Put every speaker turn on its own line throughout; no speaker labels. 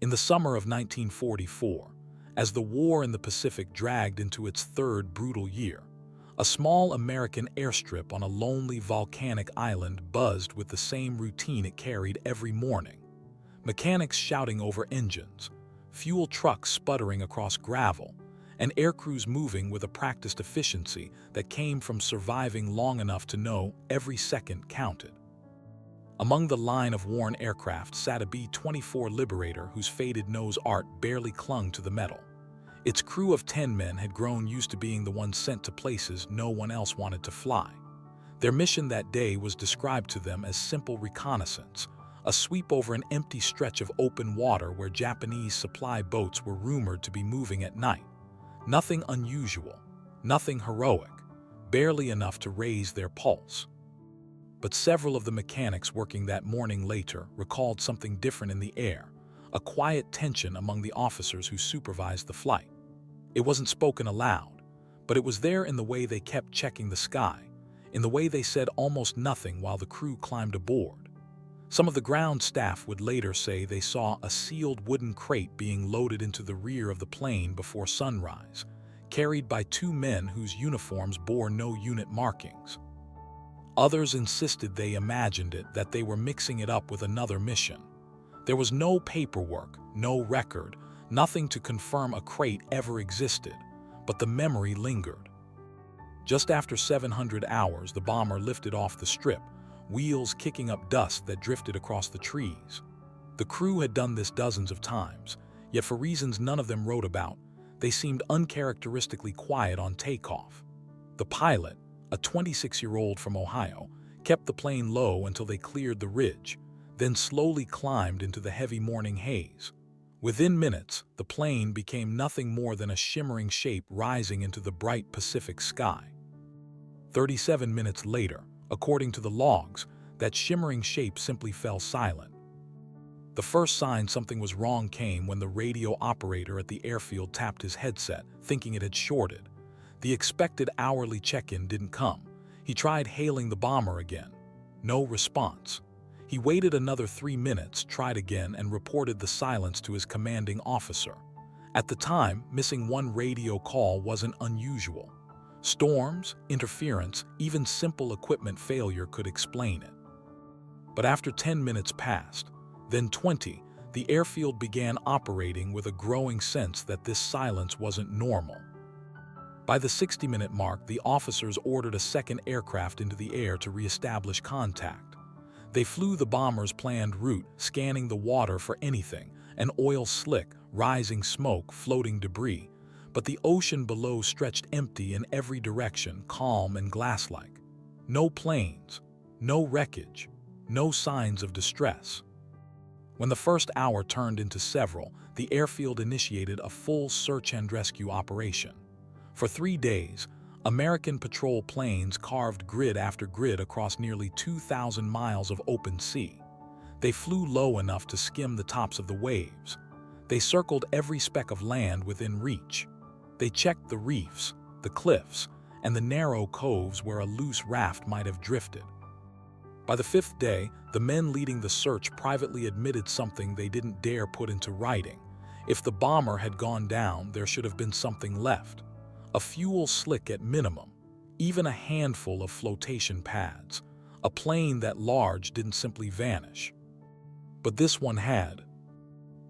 In the summer of 1944, as the war in the Pacific dragged into its third brutal year, a small American airstrip on a lonely volcanic island buzzed with the same routine it carried every morning. Mechanics shouting over engines, fuel trucks sputtering across gravel, and aircrews moving with a practiced efficiency that came from surviving long enough to know every second counted. Among the line of worn aircraft sat a B-24 Liberator whose faded nose art barely clung to the metal. Its crew of 10 men had grown used to being the ones sent to places no one else wanted to fly. Their mission that day was described to them as simple reconnaissance, a sweep over an empty stretch of open water where Japanese supply boats were rumored to be moving at night. Nothing unusual, nothing heroic, barely enough to raise their pulse. But several of the mechanics working that morning later recalled something different in the air, a quiet tension among the officers who supervised the flight. It wasn't spoken aloud, but it was there in the way they kept checking the sky, in the way they said almost nothing while the crew climbed aboard. Some of the ground staff would later say they saw a sealed wooden crate being loaded into the rear of the plane before sunrise, carried by 2 men whose uniforms bore no unit markings. Others insisted they imagined it, that they were mixing it up with another mission. There was no paperwork, no record, nothing to confirm a crate ever existed, but the memory lingered. Just after 700 hours, the bomber lifted off the strip, wheels kicking up dust that drifted across the trees. The crew had done this dozens of times, yet for reasons none of them wrote about, they seemed uncharacteristically quiet on takeoff. The pilot, a 26-year-old from Ohio, kept the plane low until they cleared the ridge, then slowly climbed into the heavy morning haze. Within minutes, the plane became nothing more than a shimmering shape rising into the bright Pacific sky. 37 minutes later, according to the logs, that shimmering shape simply fell silent. The first sign something was wrong came when the radio operator at the airfield tapped his headset, thinking it had shorted. The expected hourly check-in didn't come. He tried hailing the bomber again. No response. He waited another 3 minutes, tried again, and reported the silence to his commanding officer. At the time, missing one radio call wasn't unusual. Storms, interference, even simple equipment failure could explain it. But after 10 minutes passed, then 20, the airfield began operating with a growing sense that this silence wasn't normal. By the 60-minute mark, the officers ordered a second aircraft into the air to reestablish contact. They flew the bomber's planned route, scanning the water for anything, an oil slick, rising smoke, floating debris. But the ocean below stretched empty in every direction, calm and glass-like. No planes, no wreckage, no signs of distress. When the first hour turned into several, the airfield initiated a full search and rescue operation. For 3 days, American patrol planes carved grid after grid across nearly 2,000 miles of open sea. They flew low enough to skim the tops of the waves. They circled every speck of land within reach. They checked the reefs, the cliffs, and the narrow coves where a loose raft might have drifted. By the 5th day, the men leading the search privately admitted something they didn't dare put into writing. If the bomber had gone down, there should have been something left. A fuel slick at minimum, even a handful of flotation pads. A plane that large didn't simply vanish. But this one had.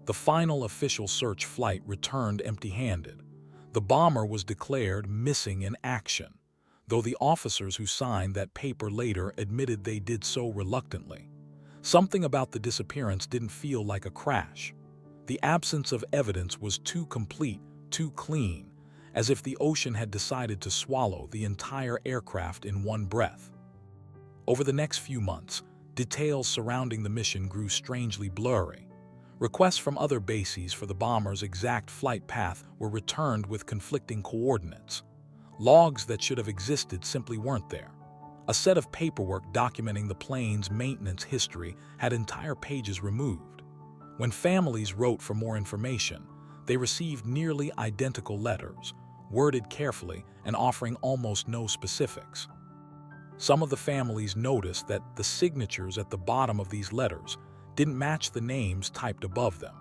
The final official search flight returned empty-handed. The bomber was declared missing in action, though the officers who signed that paper later admitted they did so reluctantly. Something about the disappearance didn't feel like a crash. The absence of evidence was too complete, too clean, as if the ocean had decided to swallow the entire aircraft in one breath. Over the next few months, details surrounding the mission grew strangely blurry. Requests from other bases for the bomber's exact flight path were returned with conflicting coordinates. Logs that should have existed simply weren't there. A set of paperwork documenting the plane's maintenance history had entire pages removed. When families wrote for more information, they received nearly identical letters, worded carefully and offering almost no specifics. Some of the families noticed that the signatures at the bottom of these letters didn't match the names typed above them.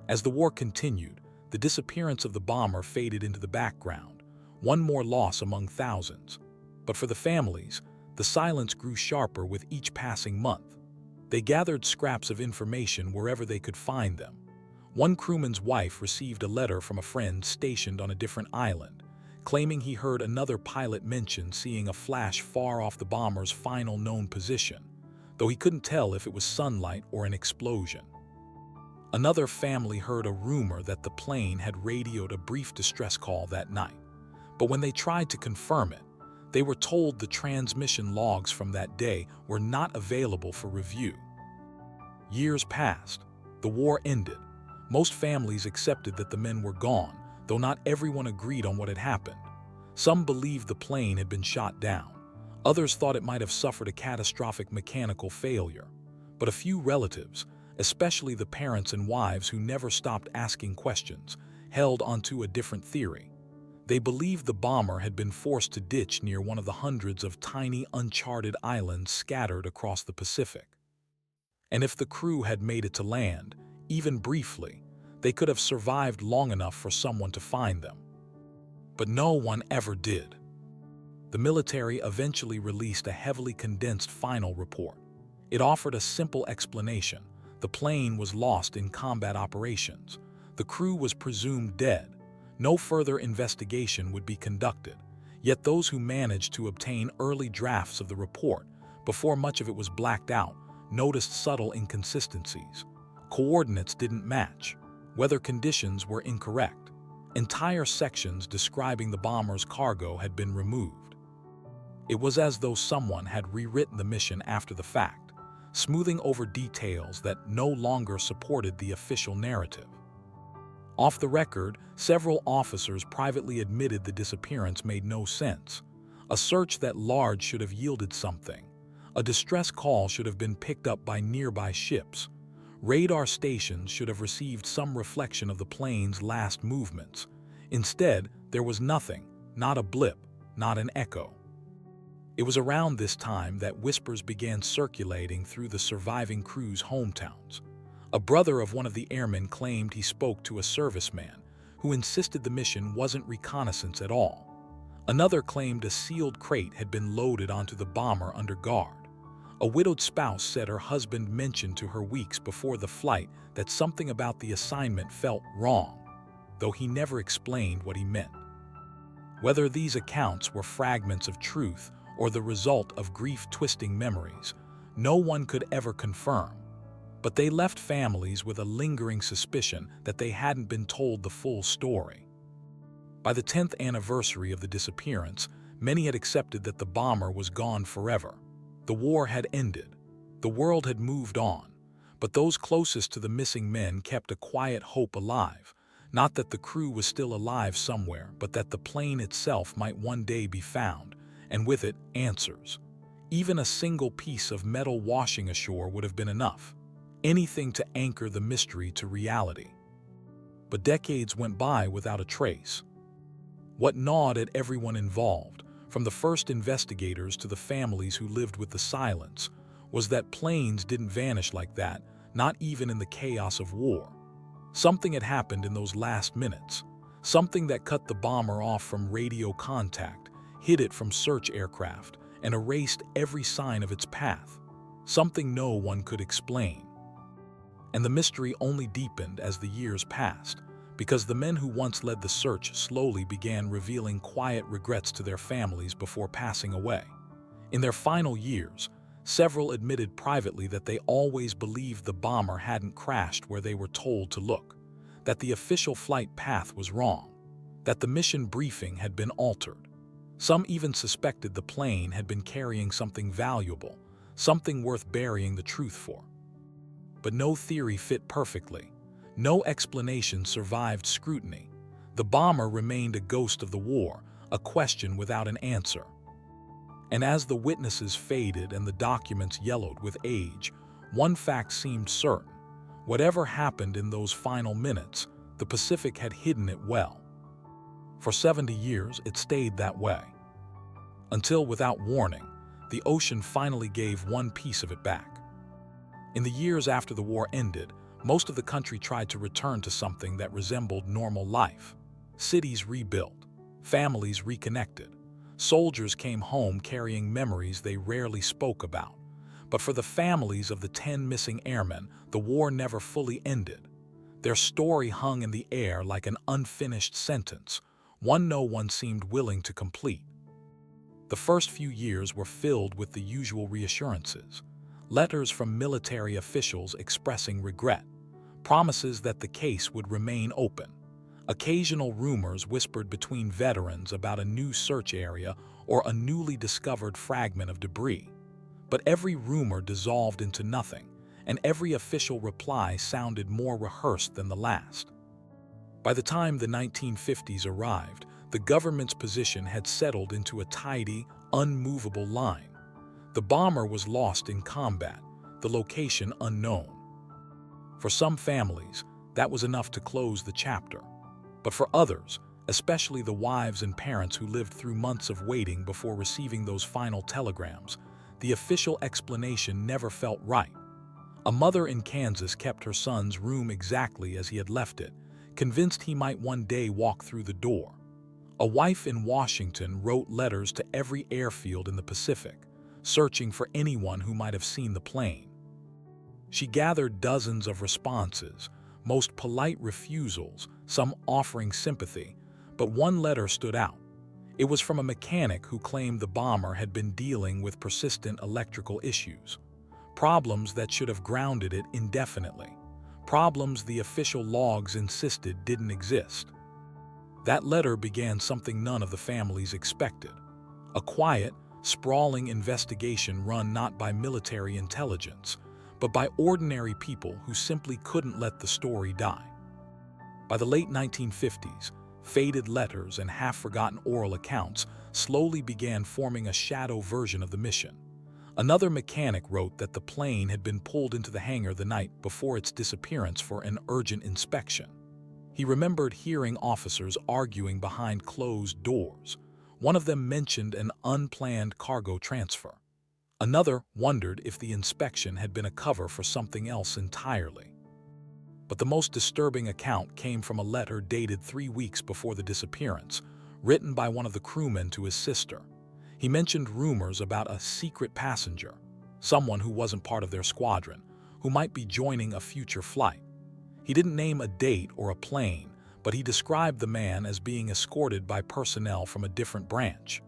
As the war continued, the disappearance of the bomber faded into the background, one more loss among thousands. But for the families, the silence grew sharper with each passing month. They gathered scraps of information wherever they could find them. One crewman's wife received a letter from a friend stationed on a different island, claiming he heard another pilot mention seeing a flash far off the bomber's final known position, though he couldn't tell if it was sunlight or an explosion. Another family heard a rumor that the plane had radioed a brief distress call that night, but when they tried to confirm it, they were told the transmission logs from that day were not available for review. Years passed. The war ended. Most families accepted that the men were gone, though not everyone agreed on what had happened. Some believed the plane had been shot down. Others thought it might have suffered a catastrophic mechanical failure. But a few relatives, especially the parents and wives who never stopped asking questions, held onto a different theory. They believed the bomber had been forced to ditch near one of the hundreds of tiny, uncharted islands scattered across the Pacific. And if the crew had made it to land, even briefly, they could have survived long enough for someone to find them. But no one ever did. The military eventually released a heavily condensed final report. It offered a simple explanation. The plane was lost in combat operations. The crew was presumed dead. No further investigation would be conducted. Yet those who managed to obtain early drafts of the report, before much of it was blacked out, noticed subtle inconsistencies. Coordinates didn't match. Weather conditions were incorrect. Entire sections describing the bomber's cargo had been removed. It was as though someone had rewritten the mission after the fact, smoothing over details that no longer supported the official narrative. Off the record, several officers privately admitted the disappearance made no sense. A search that large should have yielded something. A distress call should have been picked up by nearby ships. Radar stations should have received some reflection of the plane's last movements. Instead, there was nothing, not a blip, not an echo. It was around this time that whispers began circulating through the surviving crew's hometowns. A brother of one of the airmen claimed he spoke to a serviceman who insisted the mission wasn't reconnaissance at all. Another claimed a sealed crate had been loaded onto the bomber under guard. A widowed spouse said her husband mentioned to her weeks before the flight that something about the assignment felt wrong, though he never explained what he meant. Whether these accounts were fragments of truth or the result of grief-twisting memories, no one could ever confirm. But they left families with a lingering suspicion that they hadn't been told the full story. By the 10th anniversary of the disappearance, many had accepted that the bomber was gone forever. The war had ended. The world had moved on. But those closest to the missing men kept a quiet hope alive. Not that the crew was still alive somewhere, but that the plane itself might one day be found, and with it, answers. Even a single piece of metal washing ashore would have been enough. Anything to anchor the mystery to reality. But decades went by without a trace. What gnawed at everyone involved, from the first investigators to the families who lived with the silence, was that planes didn't vanish like that, not even in the chaos of war. Something had happened in those last minutes, something that cut the bomber off from radio contact, hid it from search aircraft, and erased every sign of its path. Something no one could explain. And the mystery only deepened as the years passed, because the men who once led the search slowly began revealing quiet regrets to their families before passing away. In their final years, several admitted privately that they always believed the bomber hadn't crashed where they were told to look, that the official flight path was wrong, that the mission briefing had been altered. Some even suspected the plane had been carrying something valuable, something worth burying the truth for. But no theory fit perfectly. No explanation survived scrutiny. The bomber remained a ghost of the war, a question without an answer. And as the witnesses faded and the documents yellowed with age, one fact seemed certain. Whatever happened in those final minutes, the Pacific had hidden it well. For 70 years, it stayed that way. Until, without warning, the ocean finally gave one piece of it back. In the years after the war ended, most of the country tried to return to something that resembled normal life. Cities rebuilt, families reconnected. Soldiers came home carrying memories they rarely spoke about. But for the families of the 10 missing airmen, the war never fully ended. Their story hung in the air like an unfinished sentence, one no one seemed willing to complete. The first few years were filled with the usual reassurances. Letters from military officials expressing regret, promises that the case would remain open. Occasional rumors whispered between veterans about a new search area or a newly discovered fragment of debris. But every rumor dissolved into nothing, and every official reply sounded more rehearsed than the last. By the time the 1950s arrived, the government's position had settled into a tidy, unmovable line. The bomber was lost in combat, the location unknown. For some families, that was enough to close the chapter. But for others, especially the wives and parents who lived through months of waiting before receiving those final telegrams, the official explanation never felt right. A mother in Kansas kept her son's room exactly as he had left it, convinced he might one day walk through the door. A wife in Washington wrote letters to every airfield in the Pacific, searching for anyone who might have seen the plane. She gathered dozens of responses, most polite refusals, some offering sympathy, but one letter stood out. It was from a mechanic who claimed the bomber had been dealing with persistent electrical issues, problems that should have grounded it indefinitely, problems the official logs insisted didn't exist. That letter began something none of the families expected, a quiet, sprawling investigation run not by military intelligence, but by ordinary people who simply couldn't let the story die. By the late 1950s, faded letters and half-forgotten oral accounts slowly began forming a shadow version of the mission. Another mechanic wrote that the plane had been pulled into the hangar the night before its disappearance for an urgent inspection. He remembered hearing officers arguing behind closed doors. One of them mentioned an unplanned cargo transfer. Another wondered if the inspection had been a cover for something else entirely. But the most disturbing account came from a letter dated 3 weeks before the disappearance, written by one of the crewmen to his sister. He mentioned rumors about a secret passenger, someone who wasn't part of their squadron, who might be joining a future flight. He didn't name a date or a plane, but he described the man as being escorted by personnel from a different branch.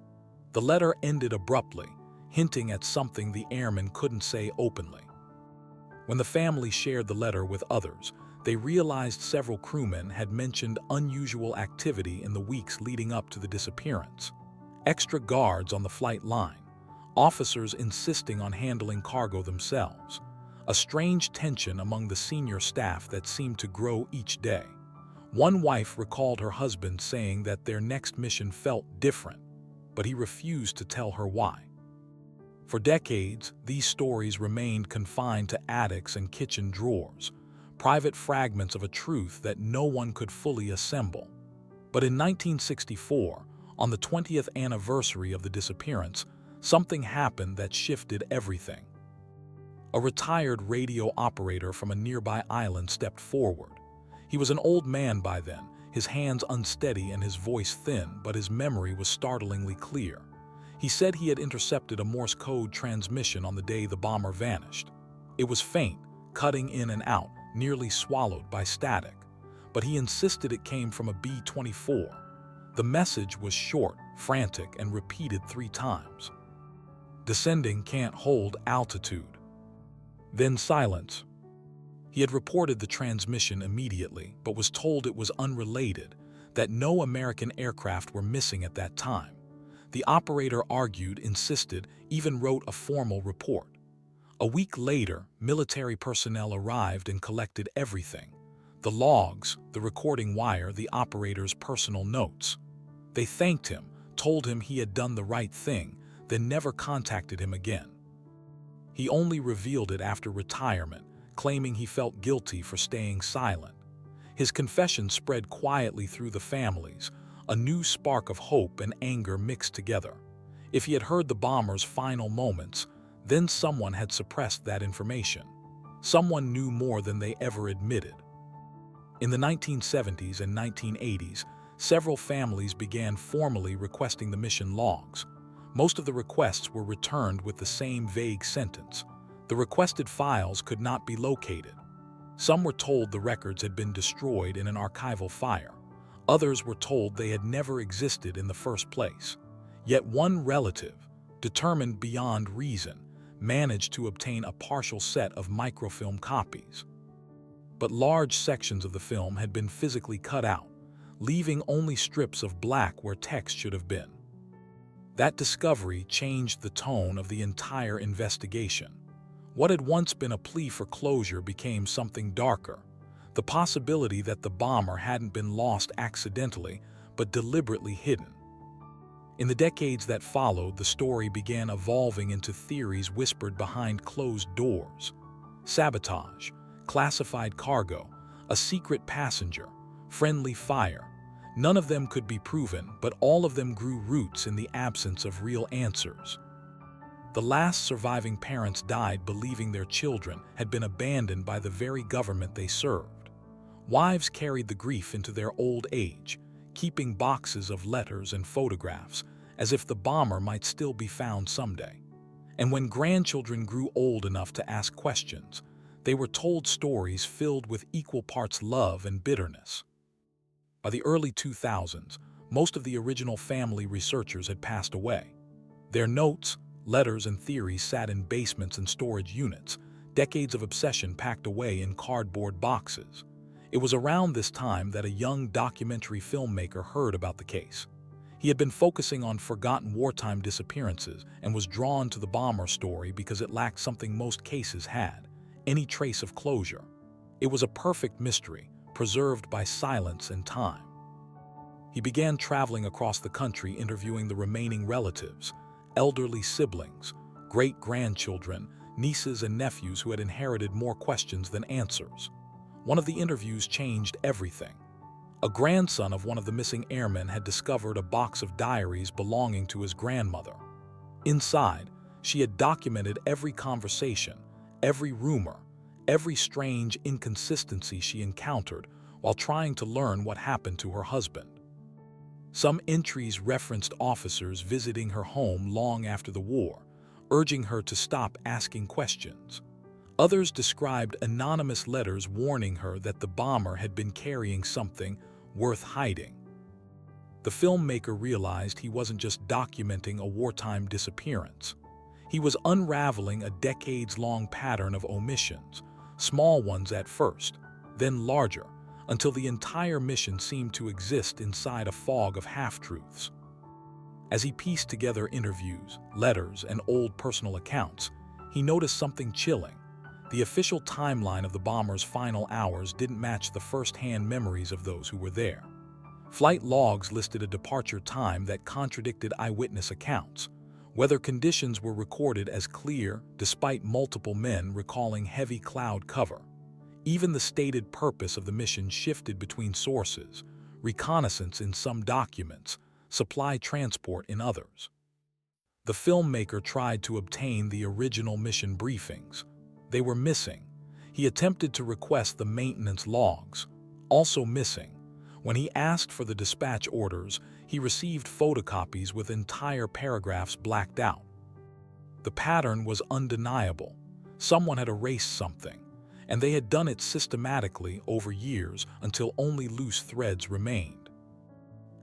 The letter ended abruptly, hinting at something the airmen couldn't say openly. When the family shared the letter with others, they realized several crewmen had mentioned unusual activity in the weeks leading up to the disappearance. Extra guards on the flight line, officers insisting on handling cargo themselves, a strange tension among the senior staff that seemed to grow each day. One wife recalled her husband saying that their next mission felt different, but he refused to tell her why. For decades, these stories remained confined to attics and kitchen drawers, private fragments of a truth that no one could fully assemble. But in 1964, on the 20th anniversary of the disappearance, something happened that shifted everything. A retired radio operator from a nearby island stepped forward. He was an old man by then, his hands unsteady and his voice thin, but his memory was startlingly clear. He said he had intercepted a Morse code transmission on the day the bomber vanished. It was faint, cutting in and out, nearly swallowed by static, but he insisted it came from a B-24. The message was short, frantic, and repeated 3 times. Descending can't hold altitude. Then silence. He had reported the transmission immediately, but was told it was unrelated, that no American aircraft were missing at that time. The operator argued, insisted, even wrote a formal report. A week later, military personnel arrived and collected everything: the logs, the recording wire, the operator's personal notes. They thanked him, told him he had done the right thing, then never contacted him again. He only revealed it after retirement, claiming he felt guilty for staying silent. His confession spread quietly through the families, a new spark of hope and anger mixed together. If he had heard the bomber's final moments, then someone had suppressed that information. Someone knew more than they ever admitted. In the 1970s and 1980s, several families began formally requesting the mission logs. Most of the requests were returned with the same vague sentence: the requested files could not be located. Some were told the records had been destroyed in an archival fire. Others were told they had never existed in the first place. Yet one relative, determined beyond reason, managed to obtain a partial set of microfilm copies. But large sections of the film had been physically cut out, leaving only strips of black where text should have been. That discovery changed the tone of the entire investigation. What had once been a plea for closure became something darker: the possibility that the bomber hadn't been lost accidentally, but deliberately hidden. In the decades that followed, the story began evolving into theories whispered behind closed doors. Sabotage, classified cargo, a secret passenger, friendly fire. None of them could be proven, but all of them grew roots in the absence of real answers. The last surviving parents died believing their children had been abandoned by the very government they served. Wives carried the grief into their old age, keeping boxes of letters and photographs, as if the bomber might still be found someday. And when grandchildren grew old enough to ask questions, they were told stories filled with equal parts love and bitterness. By the early 2000s, most of the original family researchers had passed away. Their notes, letters, and theories sat in basements and storage units, decades of obsession packed away in cardboard boxes. It was around this time that a young documentary filmmaker heard about the case. He had been focusing on forgotten wartime disappearances and was drawn to the bomber story because it lacked something most cases had: any trace of closure. It was a perfect mystery, preserved by silence and time. He began traveling across the country interviewing the remaining relatives, elderly siblings, great-grandchildren, nieces and nephews who had inherited more questions than answers. One of the interviews changed everything. A grandson of one of the missing airmen had discovered a box of diaries belonging to his grandmother. Inside, she had documented every conversation, every rumor, every strange inconsistency she encountered while trying to learn what happened to her husband. Some entries referenced officers visiting her home long after the war, urging her to stop asking questions. Others described anonymous letters warning her that the bomber had been carrying something worth hiding. The filmmaker realized he wasn't just documenting a wartime disappearance. He was unraveling a decades-long pattern of omissions, small ones at first, then larger, until the entire mission seemed to exist inside a fog of half-truths. As he pieced together interviews, letters, and old personal accounts, he noticed something chilling. The official timeline of the bomber's final hours didn't match the first-hand memories of those who were there. Flight logs listed a departure time that contradicted eyewitness accounts. Weather conditions were recorded as clear, despite multiple men recalling heavy cloud cover. Even the stated purpose of the mission shifted between sources: reconnaissance in some documents, supply transport in others. The filmmaker tried to obtain the original mission briefings. They were missing. He attempted to request the maintenance logs, also missing. When he asked for the dispatch orders, he received photocopies with entire paragraphs blacked out. The pattern was undeniable. Someone had erased something, and they had done it systematically over years until only loose threads remained.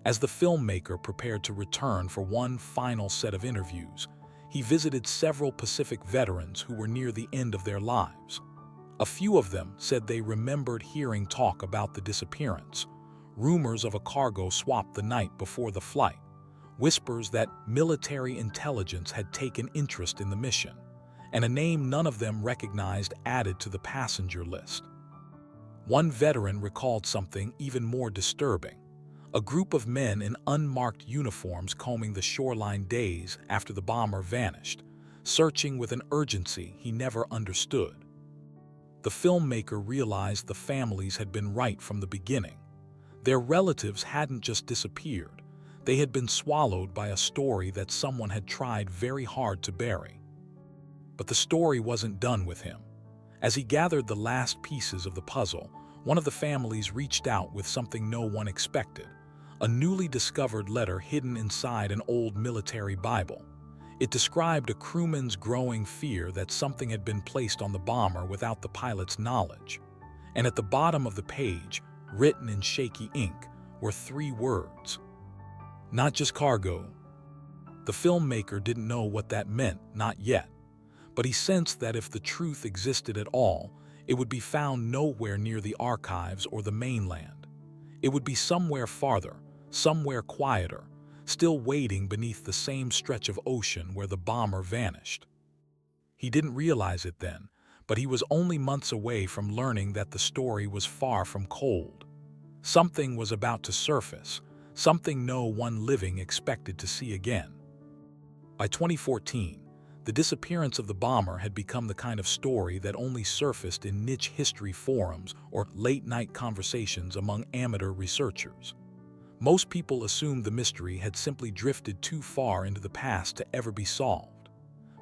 As the filmmaker prepared to return for one final set of interviews, he visited several Pacific veterans who were near the end of their lives. A few of them said they remembered hearing talk about the disappearance, rumors of a cargo swap the night before the flight, whispers that military intelligence had taken interest in the mission, and a name none of them recognized added to the passenger list. One veteran recalled something even more disturbing: a group of men in unmarked uniforms combing the shoreline days after the bomber vanished, searching with an urgency he never understood. The filmmaker realized the families had been right from the beginning. Their relatives hadn't just disappeared, they had been swallowed by a story that someone had tried very hard to bury. But the story wasn't done with him. As he gathered the last pieces of the puzzle, one of the families reached out with something no one expected, a newly discovered letter hidden inside an old military Bible. It described a crewman's growing fear that something had been placed on the bomber without the pilot's knowledge. And at the bottom of the page, written in shaky ink, were 3 words: "Not just cargo." The filmmaker didn't know what that meant, not yet, but he sensed that if the truth existed at all, it would be found nowhere near the archives or the mainland. It would be somewhere farther, somewhere quieter, still waiting beneath the same stretch of ocean where the bomber vanished. He didn't realize it then, but he was only months away from learning that the story was far from cold. Something was about to surface, something no one living expected to see again. By 2014, the disappearance of the bomber had become the kind of story that only surfaced in niche history forums or late-night conversations among amateur researchers. Most people assumed the mystery had simply drifted too far into the past to ever be solved.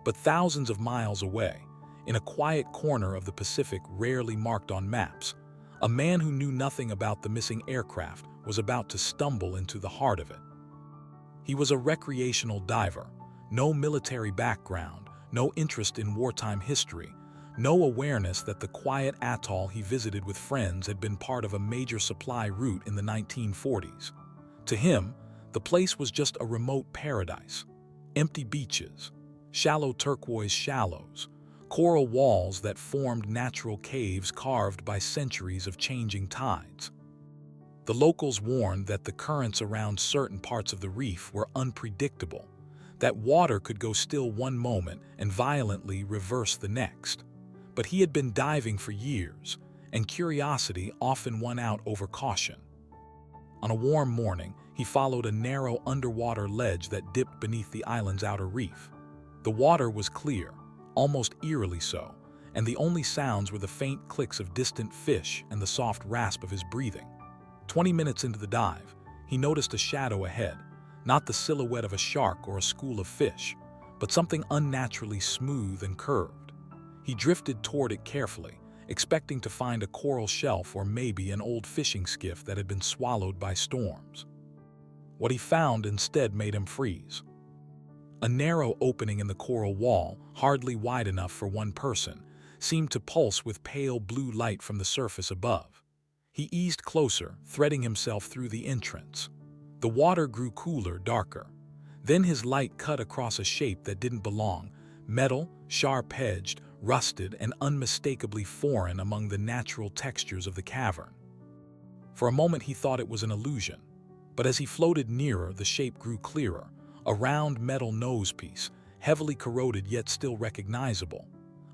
But thousands of miles away, in a quiet corner of the Pacific rarely marked on maps, a man who knew nothing about the missing aircraft was about to stumble into the heart of it. He was a recreational diver, no military background, no interest in wartime history, no awareness that the quiet atoll he visited with friends had been part of a major supply route in the 1940s. To him, the place was just a remote paradise. Empty beaches, shallow turquoise shallows, coral walls that formed natural caves carved by centuries of changing tides. The locals warned that the currents around certain parts of the reef were unpredictable, that water could go still one moment and violently reverse the next. But he had been diving for years, and curiosity often won out over caution. On a warm morning, he followed a narrow underwater ledge that dipped beneath the island's outer reef. The water was clear, almost eerily so, and the only sounds were the faint clicks of distant fish and the soft rasp of his breathing. 20 minutes into the dive, he noticed a shadow ahead, not the silhouette of a shark or a school of fish, but something unnaturally smooth and curved. He drifted toward it carefully, expecting to find a coral shelf or maybe an old fishing skiff that had been swallowed by storms. What he found instead made him freeze. A narrow opening in the coral wall, hardly wide enough for one person, seemed to pulse with pale blue light from the surface above. He eased closer, threading himself through the entrance. The water grew cooler, darker. Then his light cut across a shape that didn't belong, metal, sharp-edged, rusted, and unmistakably foreign among the natural textures of the cavern. For a moment he thought it was an illusion, but as he floated nearer, the shape grew clearer, a round metal nosepiece, heavily corroded yet still recognizable.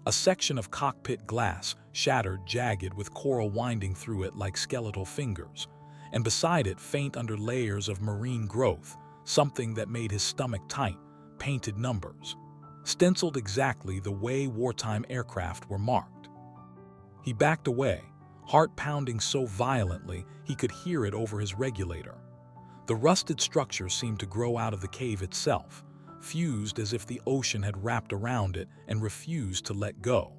A section of cockpit glass, shattered, jagged, with coral winding through it like skeletal fingers, and beside it, faint under layers of marine growth, something that made his stomach tight, painted numbers, stenciled exactly the way wartime aircraft were marked. He backed away, heart pounding so violently he could hear it over his regulator. The rusted structure seemed to grow out of the cave itself, fused as if the ocean had wrapped around it and refused to let go.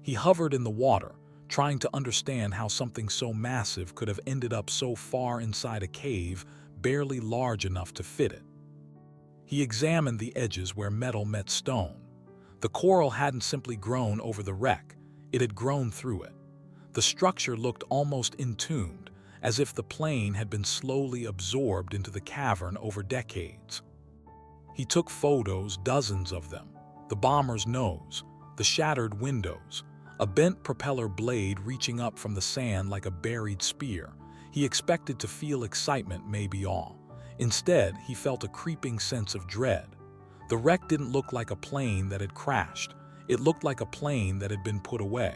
He hovered in the water, trying to understand how something so massive could have ended up so far inside a cave, barely large enough to fit it. He examined the edges where metal met stone. The coral hadn't simply grown over the wreck, it had grown through it. The structure looked almost entombed, as if the plane had been slowly absorbed into the cavern over decades. He took photos, dozens of them, the bomber's nose, the shattered windows, a bent propeller blade reaching up from the sand like a buried spear. He expected to feel excitement, maybe awe. Instead, he felt a creeping sense of dread. The wreck didn't look like a plane that had crashed. It looked like a plane that had been put away.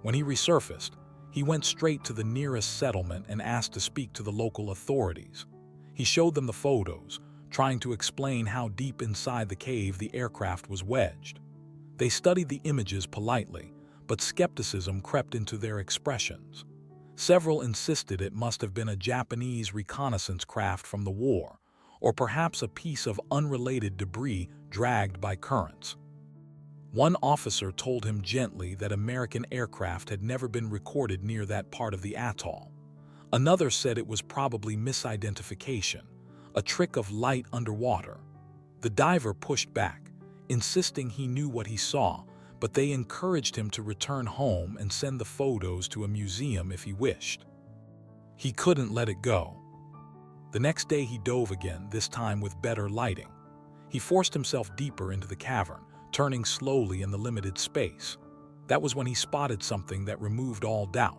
When he resurfaced, he went straight to the nearest settlement and asked to speak to the local authorities. He showed them the photos, trying to explain how deep inside the cave the aircraft was wedged. They studied the images politely, but skepticism crept into their expressions. Several insisted it must have been a Japanese reconnaissance craft from the war, or perhaps a piece of unrelated debris dragged by currents. One officer told him gently that American aircraft had never been recorded near that part of the atoll. Another said it was probably misidentification, a trick of light underwater. The diver pushed back, insisting he knew what he saw, but they encouraged him to return home and send the photos to a museum if he wished. He couldn't let it go. The next day he dove again, this time with better lighting. He forced himself deeper into the cavern, turning slowly in the limited space. That was when he spotted something that removed all doubt.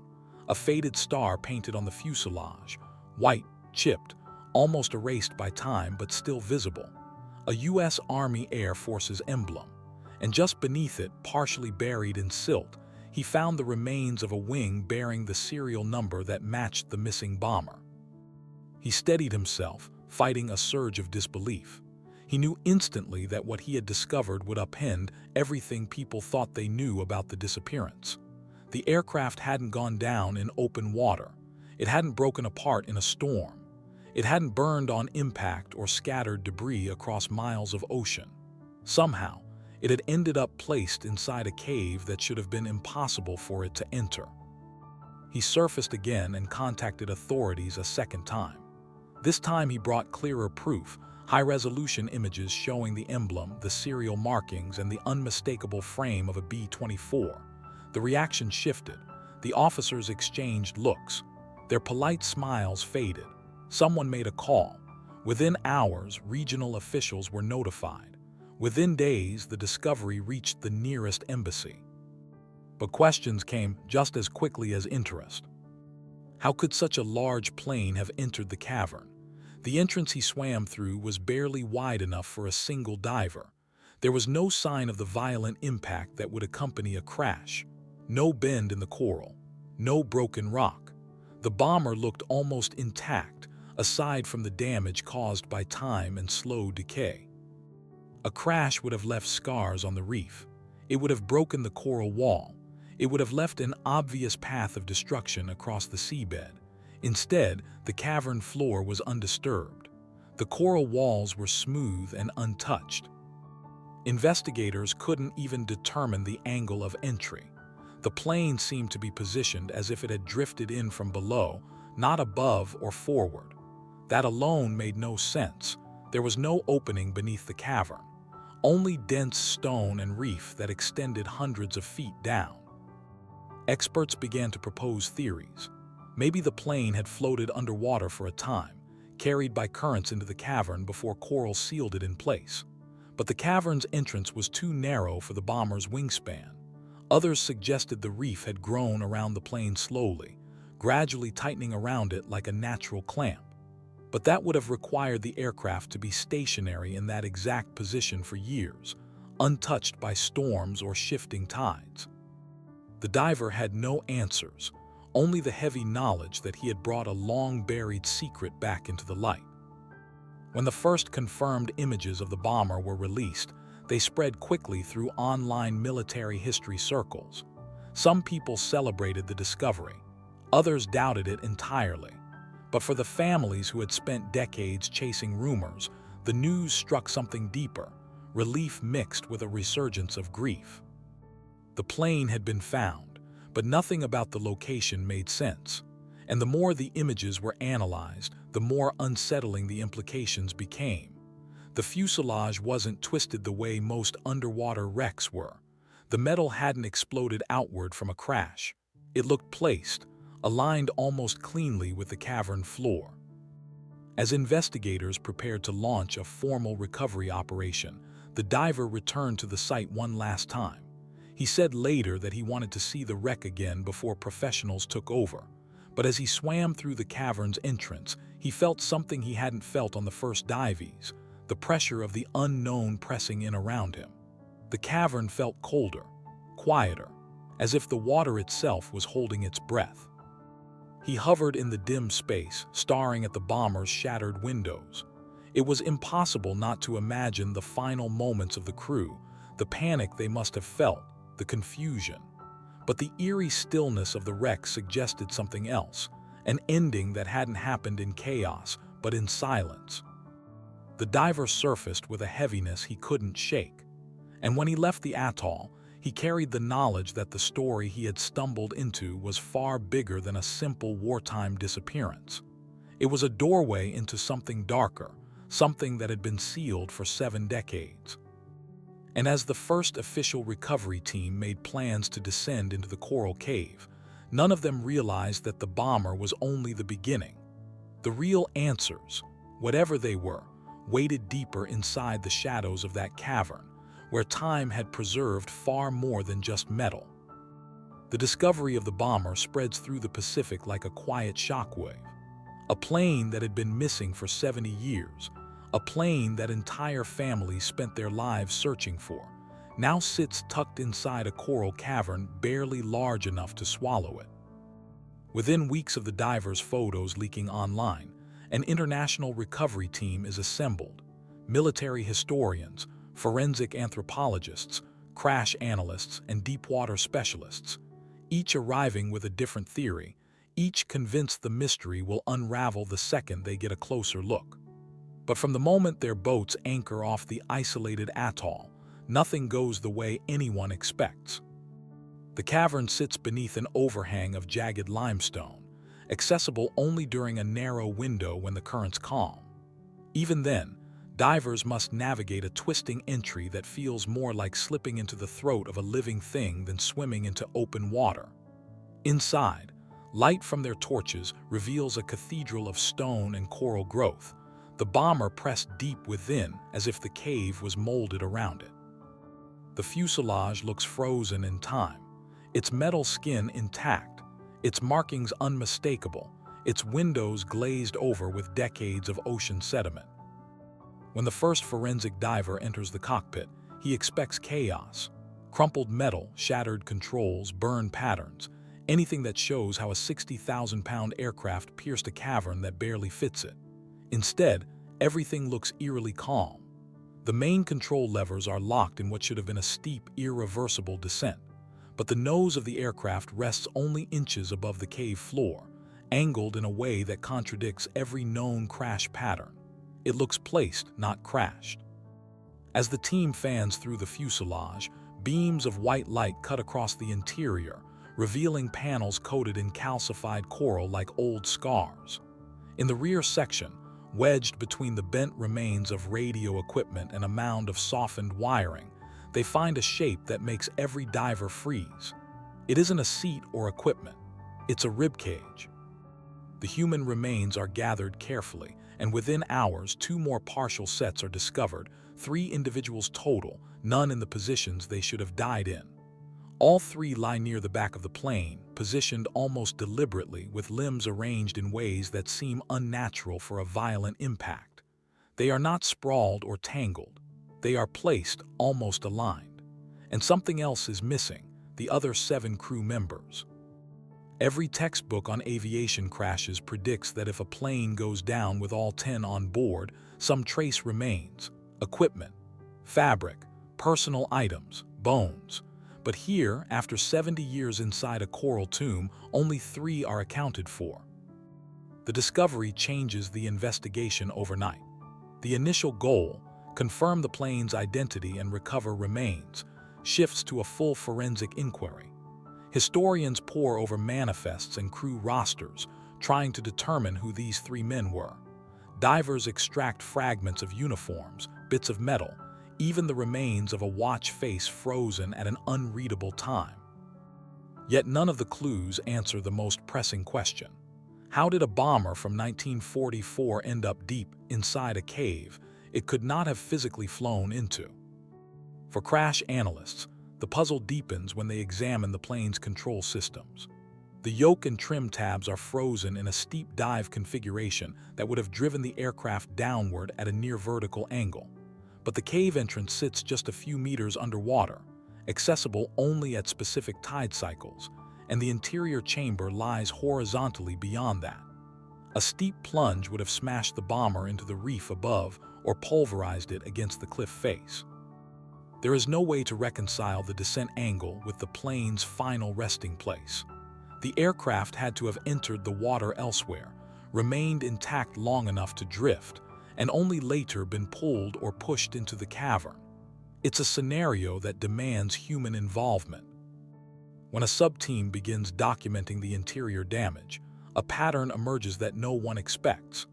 A faded star painted on the fuselage, white, chipped, almost erased by time but still visible. A U.S. Army Air Force's emblem. And just beneath it, partially buried in silt, he found the remains of a wing bearing the serial number that matched the missing bomber. He steadied himself, fighting a surge of disbelief. He knew instantly that what he had discovered would upend everything people thought they knew about the disappearance. The aircraft hadn't gone down in open water. It hadn't broken apart in a storm. It hadn't burned on impact or scattered debris across miles of ocean. Somehow, it had ended up placed inside a cave that should have been impossible for it to enter. He surfaced again and contacted authorities a second time. This time he brought clearer proof, high-resolution images showing the emblem, the serial markings, and the unmistakable frame of a B-24. The reaction shifted. The officers exchanged looks. Their polite smiles faded. Someone made a call. Within hours, regional officials were notified. Within days, the discovery reached the nearest embassy. But questions came just as quickly as interest. How could such a large plane have entered the cavern? The entrance he swam through was barely wide enough for a single diver. There was no sign of the violent impact that would accompany a crash. No bend in the coral. No broken rock. The bomber looked almost intact, aside from the damage caused by time and slow decay. A crash would have left scars on the reef. It would have broken the coral wall. It would have left an obvious path of destruction across the seabed. Instead, the cavern floor was undisturbed. The coral walls were smooth and untouched. Investigators couldn't even determine the angle of entry. The plane seemed to be positioned as if it had drifted in from below, not above or forward. That alone made no sense. There was no opening beneath the cavern, only dense stone and reef that extended hundreds of feet down. Experts began to propose theories. Maybe the plane had floated underwater for a time, carried by currents into the cavern before coral sealed it in place. But the cavern's entrance was too narrow for the bomber's wingspan. Others suggested the reef had grown around the plane slowly, gradually tightening around it like a natural clamp. But that would have required the aircraft to be stationary in that exact position for years, untouched by storms or shifting tides. The diver had no answers, only the heavy knowledge that he had brought a long-buried secret back into the light. When the first confirmed images of the bomber were released, they spread quickly through online military history circles. Some people celebrated the discovery. Others doubted it entirely. But for the families who had spent decades chasing rumors, the news struck something deeper, relief mixed with a resurgence of grief. The plane had been found, but nothing about the location made sense. And the more the images were analyzed, the more unsettling the implications became. The fuselage wasn't twisted the way most underwater wrecks were. The metal hadn't exploded outward from a crash. It looked placed, aligned almost cleanly with the cavern floor. As investigators prepared to launch a formal recovery operation, the diver returned to the site one last time. He said later that he wanted to see the wreck again before professionals took over. But as he swam through the cavern's entrance, he felt something he hadn't felt on the first dives, the pressure of the unknown pressing in around him. The cavern felt colder, quieter, as if the water itself was holding its breath. He hovered in the dim space, staring at the bomber's shattered windows. It was impossible not to imagine the final moments of the crew, the panic they must have felt, the confusion. But the eerie stillness of the wreck suggested something else, an ending that hadn't happened in chaos, but in silence. The diver surfaced with a heaviness he couldn't shake. And when he left the atoll, he carried the knowledge that the story he had stumbled into was far bigger than a simple wartime disappearance. It was a doorway into something darker, something that had been sealed for 7 decades. And as the first official recovery team made plans to descend into the coral cave, none of them realized that the bomber was only the beginning. The real answers, whatever they were, waited deeper inside the shadows of that cavern, where time had preserved far more than just metal. The discovery of the bomber spreads through the Pacific like a quiet shockwave. A plane that had been missing for 70 years, a plane that entire families spent their lives searching for, now sits tucked inside a coral cavern barely large enough to swallow it. Within weeks of the divers' photos leaking online, an international recovery team is assembled. Military historians, forensic anthropologists, crash analysts, and deepwater specialists, each arriving with a different theory, each convinced the mystery will unravel the second they get a closer look. But from the moment their boats anchor off the isolated atoll, nothing goes the way anyone expects. The cavern sits beneath an overhang of jagged limestone, accessible only during a narrow window when the current's calm. Even then, divers must navigate a twisting entry that feels more like slipping into the throat of a living thing than swimming into open water. Inside, light from their torches reveals a cathedral of stone and coral growth, the bomber pressed deep within as if the cave was molded around it. The fuselage looks frozen in time, its metal skin intact, its markings unmistakable, its windows glazed over with decades of ocean sediment. When the first forensic diver enters the cockpit, he expects chaos. Crumpled metal, shattered controls, burned patterns, anything that shows how a 60,000-pound aircraft pierced a cavern that barely fits it. Instead, everything looks eerily calm. The main control levers are locked in what should have been a steep, irreversible descent, but the nose of the aircraft rests only inches above the cave floor, angled in a way that contradicts every known crash pattern. It looks placed, not crashed. As the team fans through the fuselage, beams of white light cut across the interior, revealing panels coated in calcified coral like old scars. In the rear section, wedged between the bent remains of radio equipment and a mound of softened wiring, they find a shape that makes every diver freeze. It isn't a seat or equipment, it's a ribcage. The human remains are gathered carefully, and within hours, 2 more partial sets are discovered, 3 individuals total, none in the positions they should have died in. All 3 lie near the back of the plane, positioned almost deliberately with limbs arranged in ways that seem unnatural for a violent impact. They are not sprawled or tangled. They are placed almost aligned. And something else is missing, the other 7 crew members. Every textbook on aviation crashes predicts that if a plane goes down with all 10 on board, some trace remains: equipment, fabric, personal items, bones. But here, after 70 years inside a coral tomb, only 3 are accounted for. The discovery changes the investigation overnight. The initial goal, confirm the plane's identity and recover remains, shifts to a full forensic inquiry. Historians pore over manifests and crew rosters, trying to determine who these 3 men were. Divers extract fragments of uniforms, bits of metal, even the remains of a watch face frozen at an unreadable time. Yet none of the clues answer the most pressing question. How did a bomber from 1944 end up deep inside a cave it could not have physically flown into? For crash analysts, the puzzle deepens when they examine the plane's control systems. The yoke and trim tabs are frozen in a steep dive configuration that would have driven the aircraft downward at a near-vertical angle. But the cave entrance sits just a few meters underwater, accessible only at specific tide cycles, and the interior chamber lies horizontally beyond that. A steep plunge would have smashed the bomber into the reef above or pulverized it against the cliff face. There is no way to reconcile the descent angle with the plane's final resting place. The aircraft had to have entered the water elsewhere, remained intact long enough to drift, and only later been pulled or pushed into the cavern. It's a scenario that demands human involvement. When a sub-team begins documenting the interior damage, a pattern emerges that no one expects.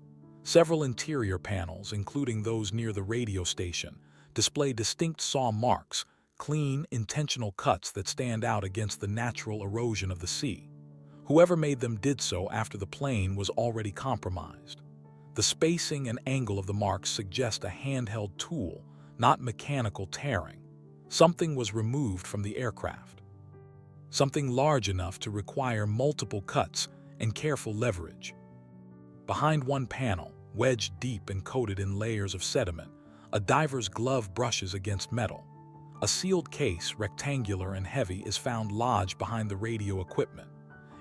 Several interior panels, including those near the radio station, display distinct saw marks, clean, intentional cuts that stand out against the natural erosion of the sea. Whoever made them did so after the plane was already compromised. The spacing and angle of the marks suggest a handheld tool, not mechanical tearing. Something was removed from the aircraft. Something large enough to require multiple cuts and careful leverage. Behind one panel, wedged deep and coated in layers of sediment, a diver's glove brushes against metal. A sealed case, rectangular and heavy, is found lodged behind the radio equipment.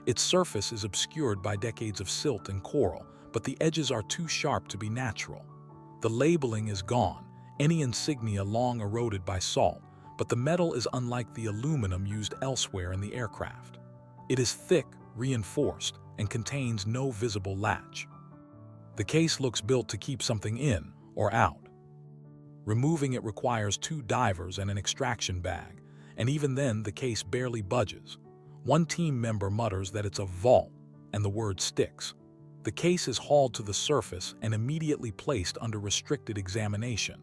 Its surface is obscured by decades of silt and coral, but the edges are too sharp to be natural. The labeling is gone, any insignia long eroded by salt, but the metal is unlike the aluminum used elsewhere in the aircraft. It is thick, reinforced, and contains no visible latch. The case looks built to keep something in or out. Removing it requires two divers and an extraction bag, and even then the case barely budges. One team member mutters that it's a vault, and the word sticks. The case is hauled to the surface and immediately placed under restricted examination.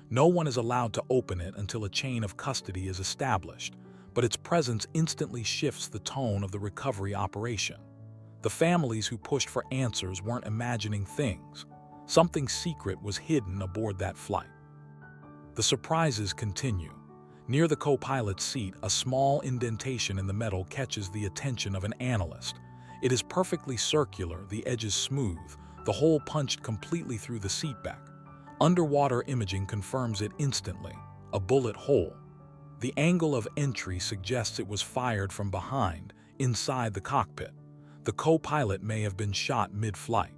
No one is allowed to open it until a chain of custody is established, but its presence instantly shifts the tone of the recovery operation. The families who pushed for answers weren't imagining things. Something secret was hidden aboard that flight. The surprises continue. Near the co-pilot's seat, a small indentation in the metal catches the attention of an analyst. It is perfectly circular, the edges smooth, the hole punched completely through the seatback. Underwater imaging confirms it instantly, a bullet hole. The angle of entry suggests it was fired from behind, inside the cockpit. The co-pilot may have been shot mid-flight.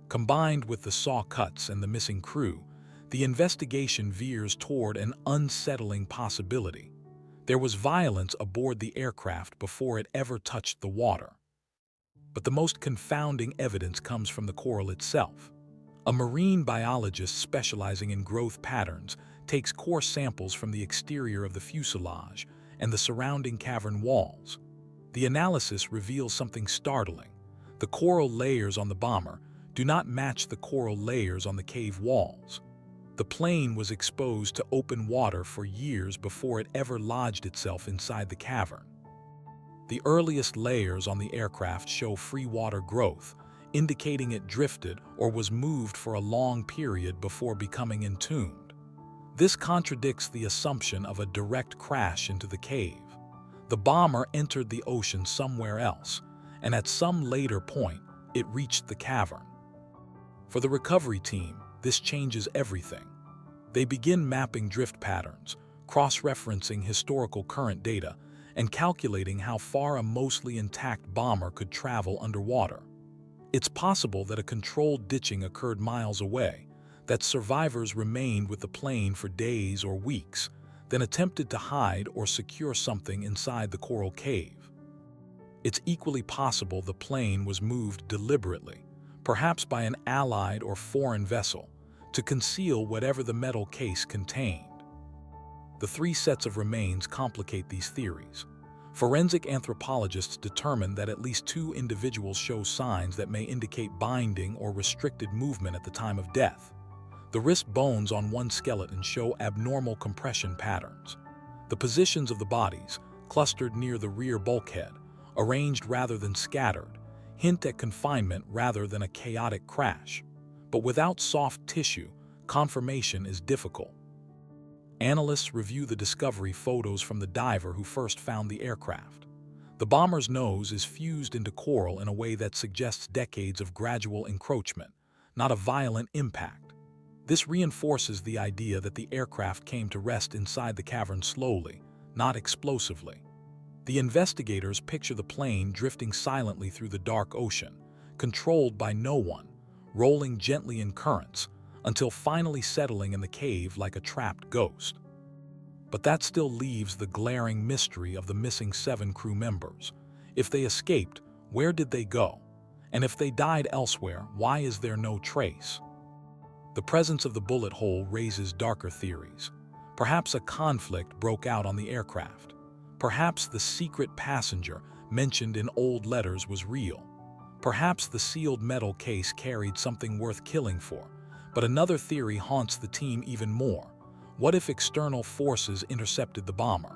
Combined with the saw cuts and the missing crew, the investigation veers toward an unsettling possibility. There was violence aboard the aircraft before it ever touched the water. But the most confounding evidence comes from the coral itself. A marine biologist specializing in growth patterns takes core samples from the exterior of the fuselage and the surrounding cavern walls. The analysis reveals something startling. The coral layers on the bomber do not match the coral layers on the cave walls. The plane was exposed to open water for years before it ever lodged itself inside the cavern. The earliest layers on the aircraft show free water growth, indicating it drifted or was moved for a long period before becoming entombed. This contradicts the assumption of a direct crash into the cave. The bomber entered the ocean somewhere else, and at some later point, it reached the cavern. For the recovery team, this changes everything. They begin mapping drift patterns, cross-referencing historical current data, and calculating how far a mostly intact bomber could travel underwater. It's possible that a controlled ditching occurred miles away, that survivors remained with the plane for days or weeks, then attempted to hide or secure something inside the coral cave. It's equally possible the plane was moved deliberately, perhaps by an allied or foreign vessel, to conceal whatever the metal case contained. The three sets of remains complicate these theories. Forensic anthropologists determine that at least two individuals show signs that may indicate binding or restricted movement at the time of death. The wrist bones on one skeleton show abnormal compression patterns. The positions of the bodies, clustered near the rear bulkhead, arranged rather than scattered, hint at confinement rather than a chaotic crash. But without soft tissue, confirmation is difficult. Analysts review the discovery photos from the diver who first found the aircraft. The bomber's nose is fused into coral in a way that suggests decades of gradual encroachment, not a violent impact. This reinforces the idea that the aircraft came to rest inside the cavern slowly, not explosively. The investigators picture the plane drifting silently through the dark ocean, controlled by no one, rolling gently in currents, until finally settling in the cave like a trapped ghost. But that still leaves the glaring mystery of the missing 7 crew members. If they escaped, where did they go? And if they died elsewhere, why is there no trace? The presence of the bullet hole raises darker theories. Perhaps a conflict broke out on the aircraft. Perhaps the secret passenger mentioned in old letters was real. Perhaps the sealed metal case carried something worth killing for. But another theory haunts the team even more. What if external forces intercepted the bomber?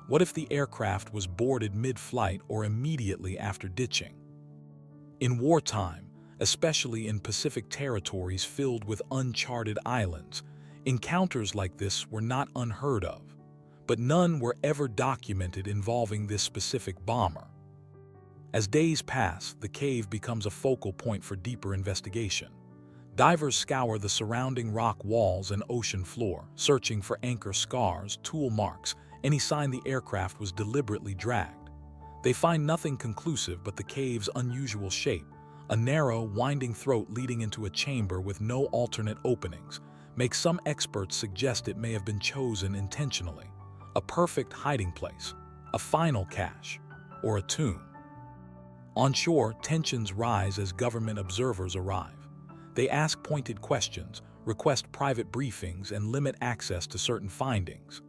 What if the aircraft was boarded mid-flight or immediately after ditching? In wartime, especially in Pacific territories filled with uncharted islands, encounters like this were not unheard of, but none were ever documented involving this specific bomber. As days pass, the cave becomes a focal point for deeper investigation. Divers scour the surrounding rock walls and ocean floor, searching for anchor scars, tool marks, any sign the aircraft was deliberately dragged. They find nothing conclusive but the cave's unusual shape, a narrow, winding throat leading into a chamber with no alternate openings, makes some experts suggest it may have been chosen intentionally. A perfect hiding place, a final cache, or a tomb. On shore, tensions rise as government observers arrive. They ask pointed questions, request private briefings, and limit access to certain findings.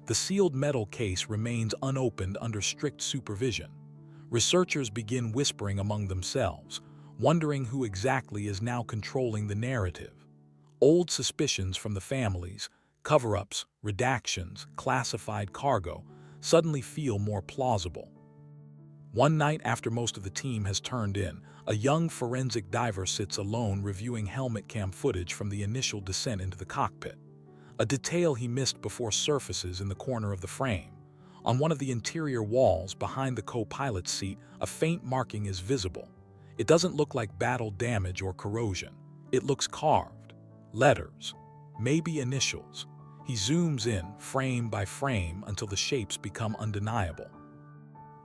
The sealed metal case remains unopened under strict supervision. Researchers begin whispering among themselves, wondering who exactly is now controlling the narrative. Old suspicions from the families, cover-ups, redactions, classified cargo, suddenly feel more plausible. One night after most of the team has turned in, a young forensic diver sits alone reviewing helmet cam footage from the initial descent into the cockpit. A detail he missed before surfaces in the corner of the frame. On one of the interior walls behind the co-pilot's seat, a faint marking is visible. It doesn't look like battle damage or corrosion. It looks carved. Letters. Maybe initials. He zooms in, frame by frame, until the shapes become undeniable.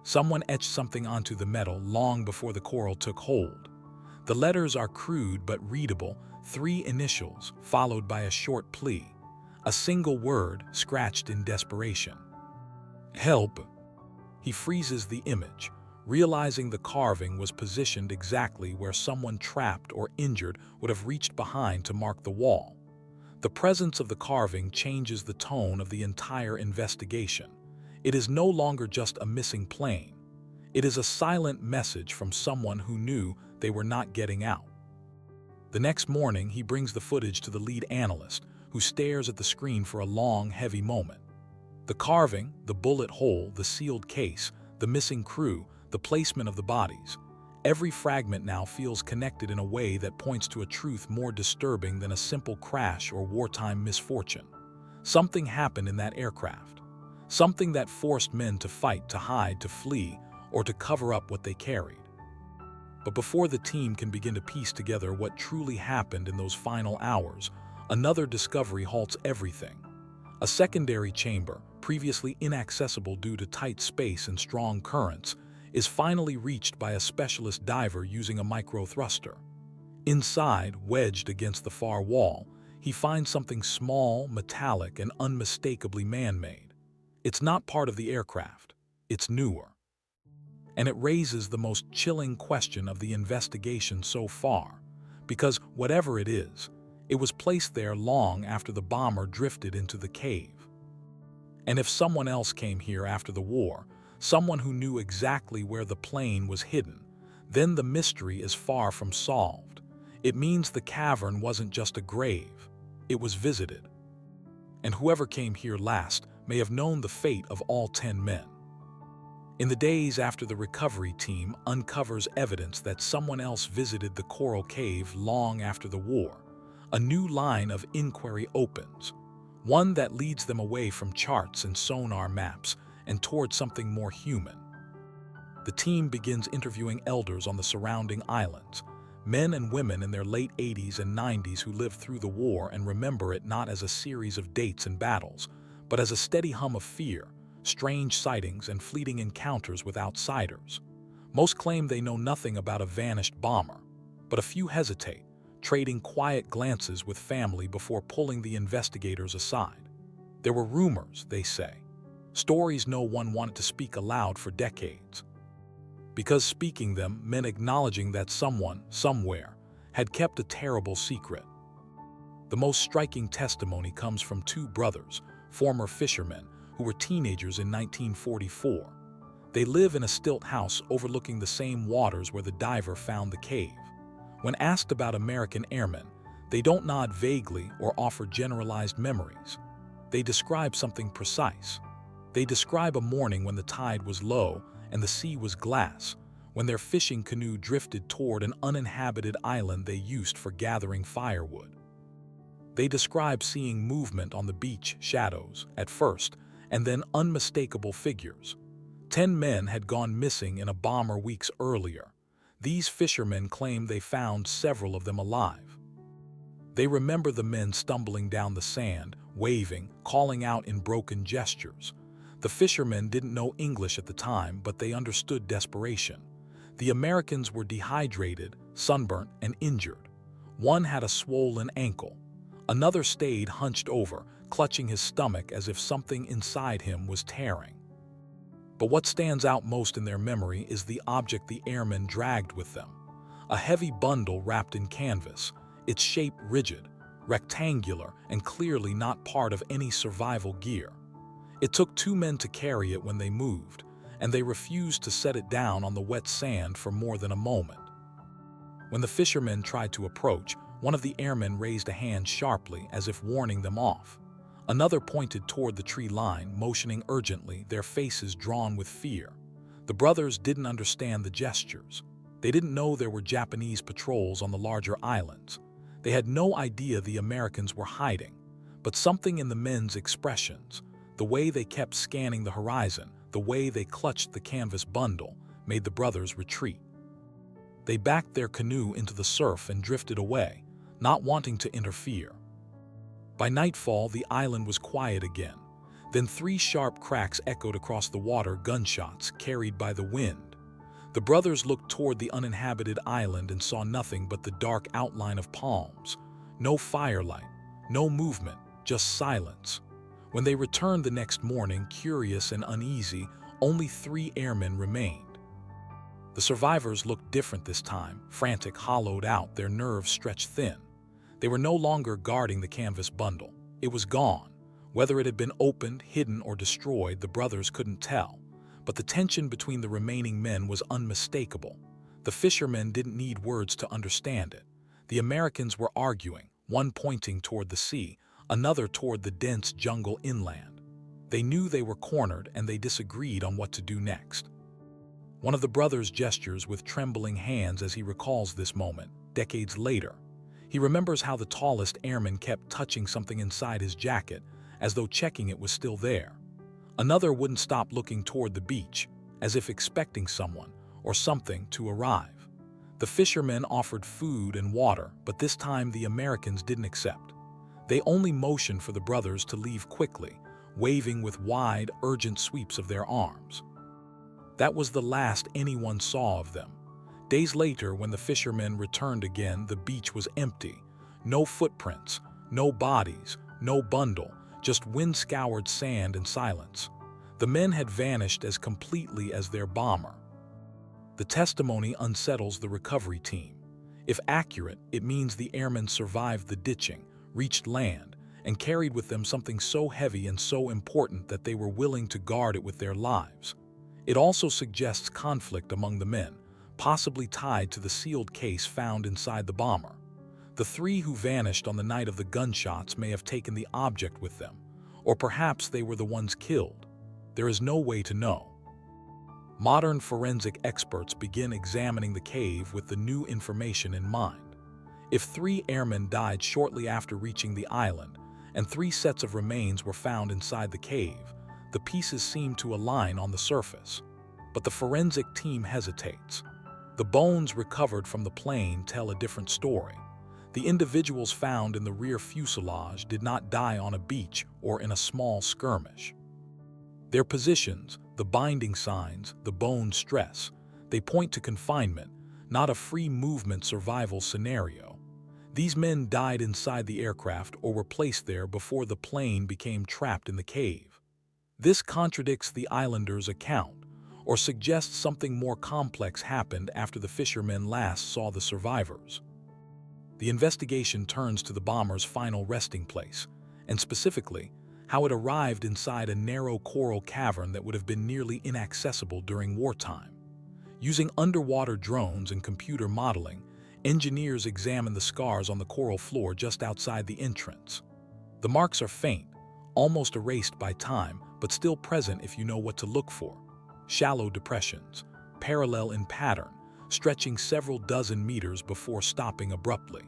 Someone etched something onto the metal long before the coral took hold. The letters are crude but readable, 3 initials, followed by a short plea. A single word scratched in desperation. Help! He freezes the image, realizing the carving was positioned exactly where someone trapped or injured would have reached behind to mark the wall. The presence of the carving changes the tone of the entire investigation. It is no longer just a missing plane. It is a silent message from someone who knew they were not getting out. The next morning, he brings the footage to the lead analyst, who stares at the screen for a long, heavy moment. The carving, the bullet hole, the sealed case, the missing crew, the placement of the bodies. Every fragment now feels connected in a way that points to a truth more disturbing than a simple crash or wartime misfortune. Something happened in that aircraft. Something that forced men to fight, to hide, to flee, or to cover up what they carried. But before the team can begin to piece together what truly happened in those final hours, another discovery halts everything. A secondary chamber, previously inaccessible due to tight space and strong currents, is finally reached by a specialist diver using a micro-thruster. Inside, wedged against the far wall, he finds something small, metallic, and unmistakably man-made. It's not part of the aircraft. It's newer. And it raises the most chilling question of the investigation so far, because whatever it is, it was placed there long after the bomber drifted into the cave. And if someone else came here after the war, someone who knew exactly where the plane was hidden, then the mystery is far from solved. It means the cavern wasn't just a grave, it was visited. And whoever came here last may have known the fate of all 10 men. In the days after the recovery team uncovers evidence that someone else visited the coral cave long after the war, a new line of inquiry opens, one that leads them away from charts and sonar maps and towards something more human. The team begins interviewing elders on the surrounding islands, men and women in their late 80s and 90s who lived through the war and remember it not as a series of dates and battles, but as a steady hum of fear, strange sightings, and fleeting encounters with outsiders. Most claim they know nothing about a vanished bomber, but a few hesitate, trading quiet glances with family before pulling the investigators aside. There were rumors, they say, stories no one wanted to speak aloud for decades. Because speaking them meant acknowledging that someone, somewhere, had kept a terrible secret. The most striking testimony comes from 2 brothers, former fishermen, who were teenagers in 1944. They live in a stilt house overlooking the same waters where the diver found the cave. When asked about American airmen, they don't nod vaguely or offer generalized memories. They describe something precise. They describe a morning when the tide was low and the sea was glass, when their fishing canoe drifted toward an uninhabited island they used for gathering firewood. They describe seeing movement on the beach, shadows, at first, and then unmistakable figures. 10 men had gone missing in a bomber weeks earlier. These fishermen claim they found several of them alive. They remember the men stumbling down the sand, waving, calling out in broken gestures. The fishermen didn't know English at the time, but they understood desperation. The Americans were dehydrated, sunburnt, and injured. One had a swollen ankle. Another stayed hunched over, clutching his stomach as if something inside him was tearing. But what stands out most in their memory is the object the airmen dragged with them. A heavy bundle wrapped in canvas, its shape rigid, rectangular, and clearly not part of any survival gear. It took 2 men to carry it when they moved, and they refused to set it down on the wet sand for more than a moment. When the fishermen tried to approach, one of the airmen raised a hand sharply as if warning them off. Another pointed toward the tree line, motioning urgently, their faces drawn with fear. The brothers didn't understand the gestures. They didn't know there were Japanese patrols on the larger islands. They had no idea the Americans were hiding. But something in the men's expressions, the way they kept scanning the horizon, the way they clutched the canvas bundle, made the brothers retreat. They backed their canoe into the surf and drifted away, not wanting to interfere. By nightfall, the island was quiet again. Then 3 sharp cracks echoed across the water, gunshots carried by the wind. The brothers looked toward the uninhabited island and saw nothing but the dark outline of palms. No firelight, no movement, just silence. When they returned the next morning, curious and uneasy, only 3 airmen remained. The survivors looked different this time, frantic, hollowed out, their nerves stretched thin. They were no longer guarding the canvas bundle. It was gone. Whether it had been opened, hidden, or destroyed, the brothers couldn't tell. But the tension between the remaining men was unmistakable. The fishermen didn't need words to understand it. The Americans were arguing, one pointing toward the sea, another toward the dense jungle inland. They knew they were cornered, and they disagreed on what to do next. One of the brothers gestures with trembling hands as he recalls this moment, decades later. He remembers how the tallest airman kept touching something inside his jacket, as though checking it was still there. Another wouldn't stop looking toward the beach, as if expecting someone or something to arrive. The fishermen offered food and water, but this time the Americans didn't accept. They only motioned for the brothers to leave quickly, waving with wide, urgent sweeps of their arms. That was the last anyone saw of them. Days later, when the fishermen returned again, the beach was empty. No footprints, no bodies, no bundle, just wind-scoured sand and silence. The men had vanished as completely as their bomber. The testimony unsettles the recovery team. If accurate, it means the airmen survived the ditching, reached land, and carried with them something so heavy and so important that they were willing to guard it with their lives. It also suggests conflict among the men, possibly tied to the sealed case found inside the bomber. The 3 who vanished on the night of the gunshots may have taken the object with them, or perhaps they were the ones killed. There is no way to know. Modern forensic experts begin examining the cave with the new information in mind. If 3 airmen died shortly after reaching the island, and 3 sets of remains were found inside the cave, the pieces seem to align on the surface. But the forensic team hesitates. The bones recovered from the plane tell a different story. The individuals found in the rear fuselage did not die on a beach or in a small skirmish. Their positions, the binding signs, the bone stress, they point to confinement, not a free movement survival scenario. These men died inside the aircraft or were placed there before the plane became trapped in the cave. This contradicts the islanders' account, or suggests something more complex happened after the fishermen last saw the survivors. The investigation turns to the bomber's final resting place, and specifically, how it arrived inside a narrow coral cavern that would have been nearly inaccessible during wartime. Using underwater drones and computer modeling, engineers examined the scars on the coral floor just outside the entrance. The marks are faint, almost erased by time, but still present if you know what to look for. Shallow depressions, parallel in pattern, stretching several dozen meters before stopping abruptly.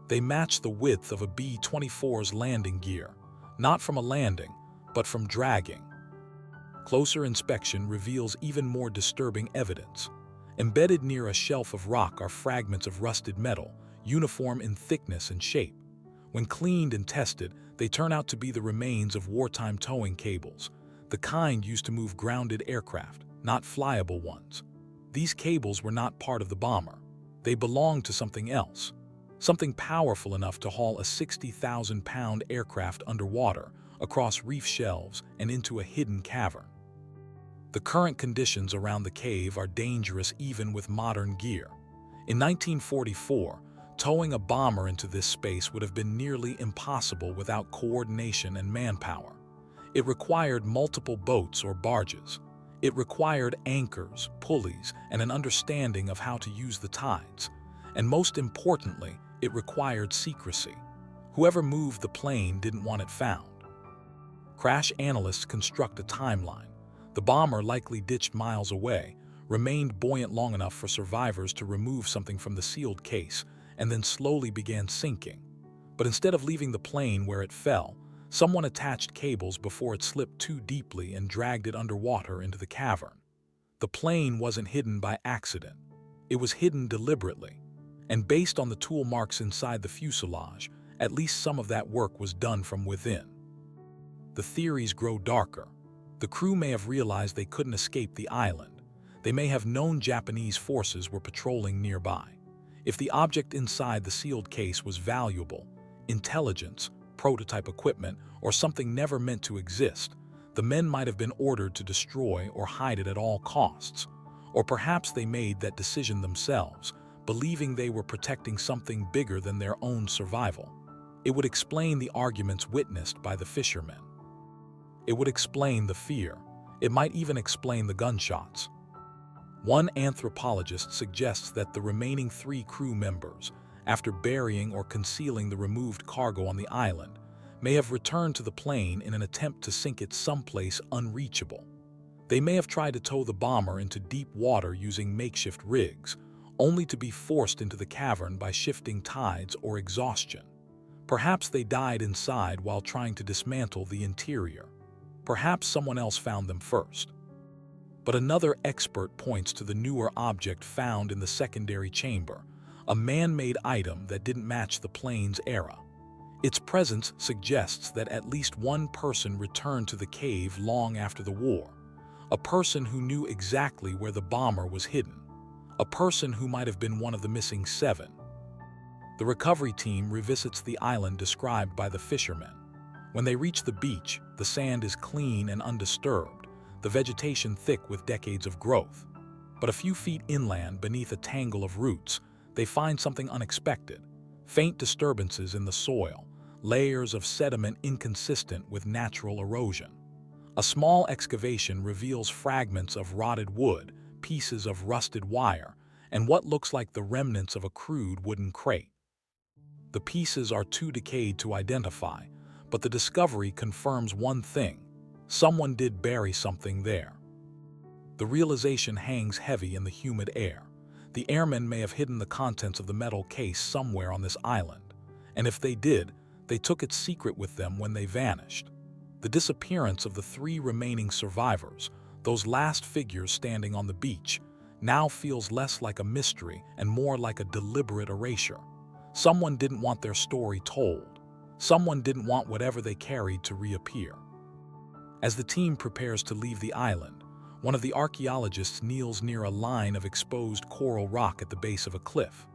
They match the width of a B-24's landing gear, not from a landing, but from dragging. Closer inspection reveals even more disturbing evidence. Embedded near a shelf of rock are fragments of rusted metal, uniform in thickness and shape. When cleaned and tested, they turn out to be the remains of wartime towing cables, the kind used to move grounded aircraft, not flyable ones. These cables were not part of the bomber. They belonged to something else, something powerful enough to haul a 60,000-pound aircraft underwater, across reef shelves and into a hidden cavern. The current conditions around the cave are dangerous even with modern gear. In 1944, towing a bomber into this space would have been nearly impossible without coordination and manpower. It required multiple boats or barges. It required anchors, pulleys, and an understanding of how to use the tides. And most importantly, it required secrecy. Whoever moved the plane didn't want it found. Crash analysts construct a timeline. The bomber, likely ditched miles away, remained buoyant long enough for survivors to remove something from the sealed case and then slowly began sinking. But instead of leaving the plane where it fell, someone attached cables before it slipped too deeply and dragged it underwater into the cavern. The plane wasn't hidden by accident. It was hidden deliberately. And based on the tool marks inside the fuselage, at least some of that work was done from within. The theories grow darker. The crew may have realized they couldn't escape the island. They may have known Japanese forces were patrolling nearby. If the object inside the sealed case was valuable, intelligence, prototype equipment, or something never meant to exist, the men might have been ordered to destroy or hide it at all costs. Or perhaps they made that decision themselves, believing they were protecting something bigger than their own survival. It would explain the arguments witnessed by the fishermen. It would explain the fear. It might even explain the gunshots. One anthropologist suggests that the remaining 3 crew members, after burying or concealing the removed cargo on the island, may have returned to the plane in an attempt to sink it someplace unreachable. They may have tried to tow the bomber into deep water using makeshift rigs, only to be forced into the cavern by shifting tides or exhaustion. Perhaps they died inside while trying to dismantle the interior. Perhaps someone else found them first. But another expert points to the newer object found in the secondary chamber, a man-made item that didn't match the plane's era. Its presence suggests that at least one person returned to the cave long after the war, a person who knew exactly where the bomber was hidden, a person who might have been one of the missing 7. The recovery team revisits the island described by the fishermen. When they reach the beach, the sand is clean and undisturbed, the vegetation thick with decades of growth. But a few feet inland, beneath a tangle of roots, they find something unexpected: faint disturbances in the soil, layers of sediment inconsistent with natural erosion. A small excavation reveals fragments of rotted wood, pieces of rusted wire, and what looks like the remnants of a crude wooden crate. The pieces are too decayed to identify, but the discovery confirms one thing: someone did bury something there. The realization hangs heavy in the humid air. The airmen may have hidden the contents of the metal case somewhere on this island, and if they did, they took its secret with them when they vanished. The disappearance of the 3 remaining survivors, those last figures standing on the beach, now feels less like a mystery and more like a deliberate erasure. Someone didn't want their story told. Someone didn't want whatever they carried to reappear. As the team prepares to leave the island, one of the archaeologists kneels near a line of exposed coral rock at the base of a cliff.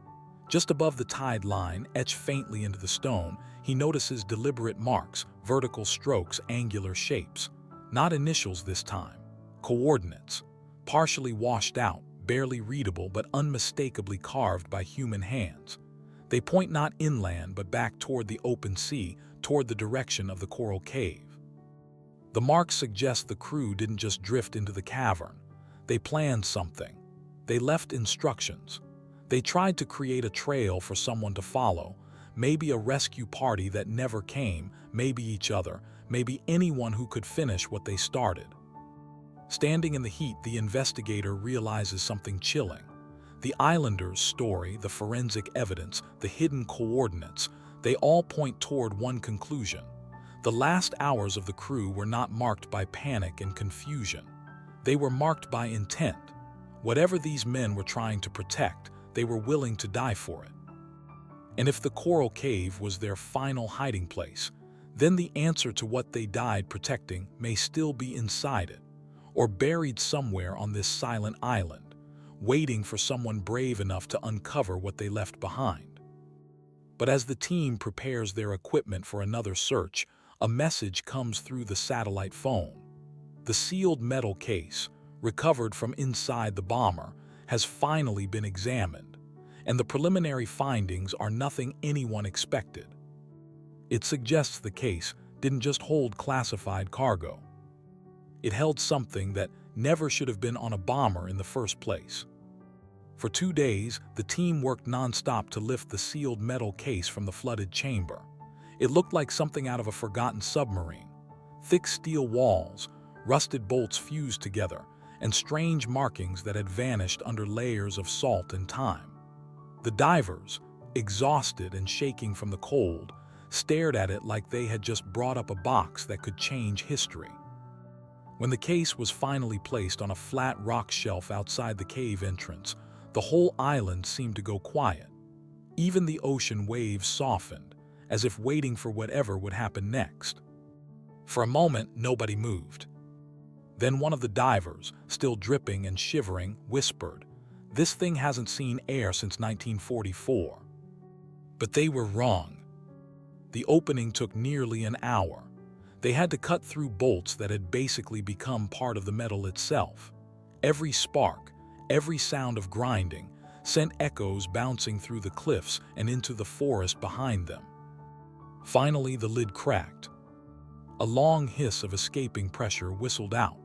Just above the tide line, etched faintly into the stone, he notices deliberate marks, vertical strokes, angular shapes. Not initials this time. Coordinates. Partially washed out, barely readable but unmistakably carved by human hands. They point not inland but back toward the open sea, toward the direction of the coral cave. The marks suggest the crew didn't just drift into the cavern. They planned something. They left instructions. They tried to create a trail for someone to follow, maybe a rescue party that never came, maybe each other, maybe anyone who could finish what they started. Standing in the heat, the investigator realizes something chilling. The islanders' story, the forensic evidence, the hidden coordinates, they all point toward one conclusion. The last hours of the crew were not marked by panic and confusion. They were marked by intent. Whatever these men were trying to protect, they were willing to die for it. And if the coral cave was their final hiding place, then the answer to what they died protecting may still be inside it, or buried somewhere on this silent island, waiting for someone brave enough to uncover what they left behind. But as the team prepares their equipment for another search, a message comes through the satellite phone. The sealed metal case, recovered from inside the bomber, has finally been examined, and the preliminary findings are nothing anyone expected. It suggests the case didn't just hold classified cargo. It held something that never should have been on a bomber in the first place. For 2 days, the team worked nonstop to lift the sealed metal case from the flooded chamber. It looked like something out of a forgotten submarine. Thick steel walls, rusted bolts fused together, and strange markings that had vanished under layers of salt and time. The divers, exhausted and shaking from the cold, stared at it like they had just brought up a box that could change history. When the case was finally placed on a flat rock shelf outside the cave entrance, the whole island seemed to go quiet. Even the ocean waves softened, as if waiting for whatever would happen next. For a moment, nobody moved. Then one of the divers, still dripping and shivering, whispered, "This thing hasn't seen air since 1944. But they were wrong. The opening took nearly an hour. They had to cut through bolts that had basically become part of the metal itself. Every spark, every sound of grinding, sent echoes bouncing through the cliffs and into the forest behind them. Finally, the lid cracked. A long hiss of escaping pressure whistled out,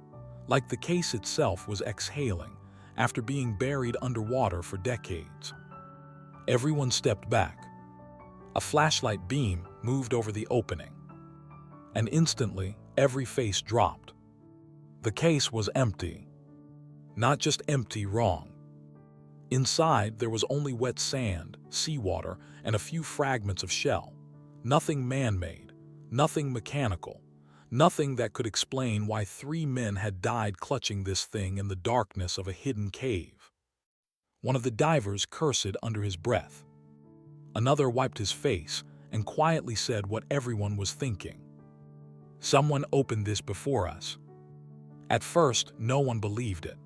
like the case itself was exhaling after being buried underwater for decades. Everyone stepped back. A flashlight beam moved over the opening, and instantly, every face dropped. The case was empty. Not just empty, wrong. Inside, there was only wet sand, seawater, and a few fragments of shell. Nothing man-made, nothing mechanical, nothing that could explain why 3 men had died clutching this thing in the darkness of a hidden cave. One of the divers cursed under his breath. Another wiped his face and quietly said what everyone was thinking. "Someone opened this before us." At first, no one believed it.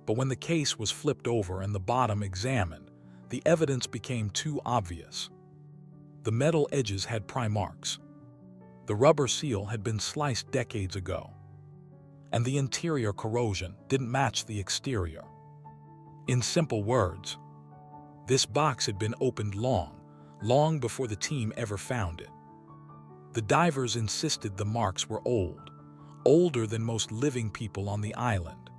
But when the case was flipped over and the bottom examined, the evidence became too obvious. The metal edges had pry marks. The rubber seal had been sliced decades ago. And the interior corrosion didn't match the exterior. In simple words, this box had been opened long before the team ever found it. The divers insisted the marks were old, older than most living people on the island.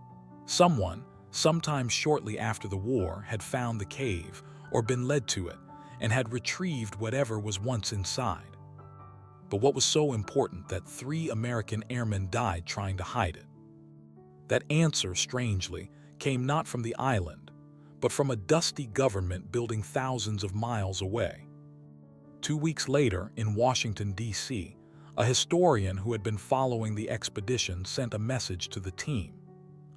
Someone, sometime shortly after the war, had found the cave or been led to it and had retrieved whatever was once inside. But what was so important that 3 American airmen died trying to hide it? That answer, strangely, came not from the island, but from a dusty government building thousands of miles away. 2 weeks later, in Washington, D.C., a historian who had been following the expedition sent a message to the team.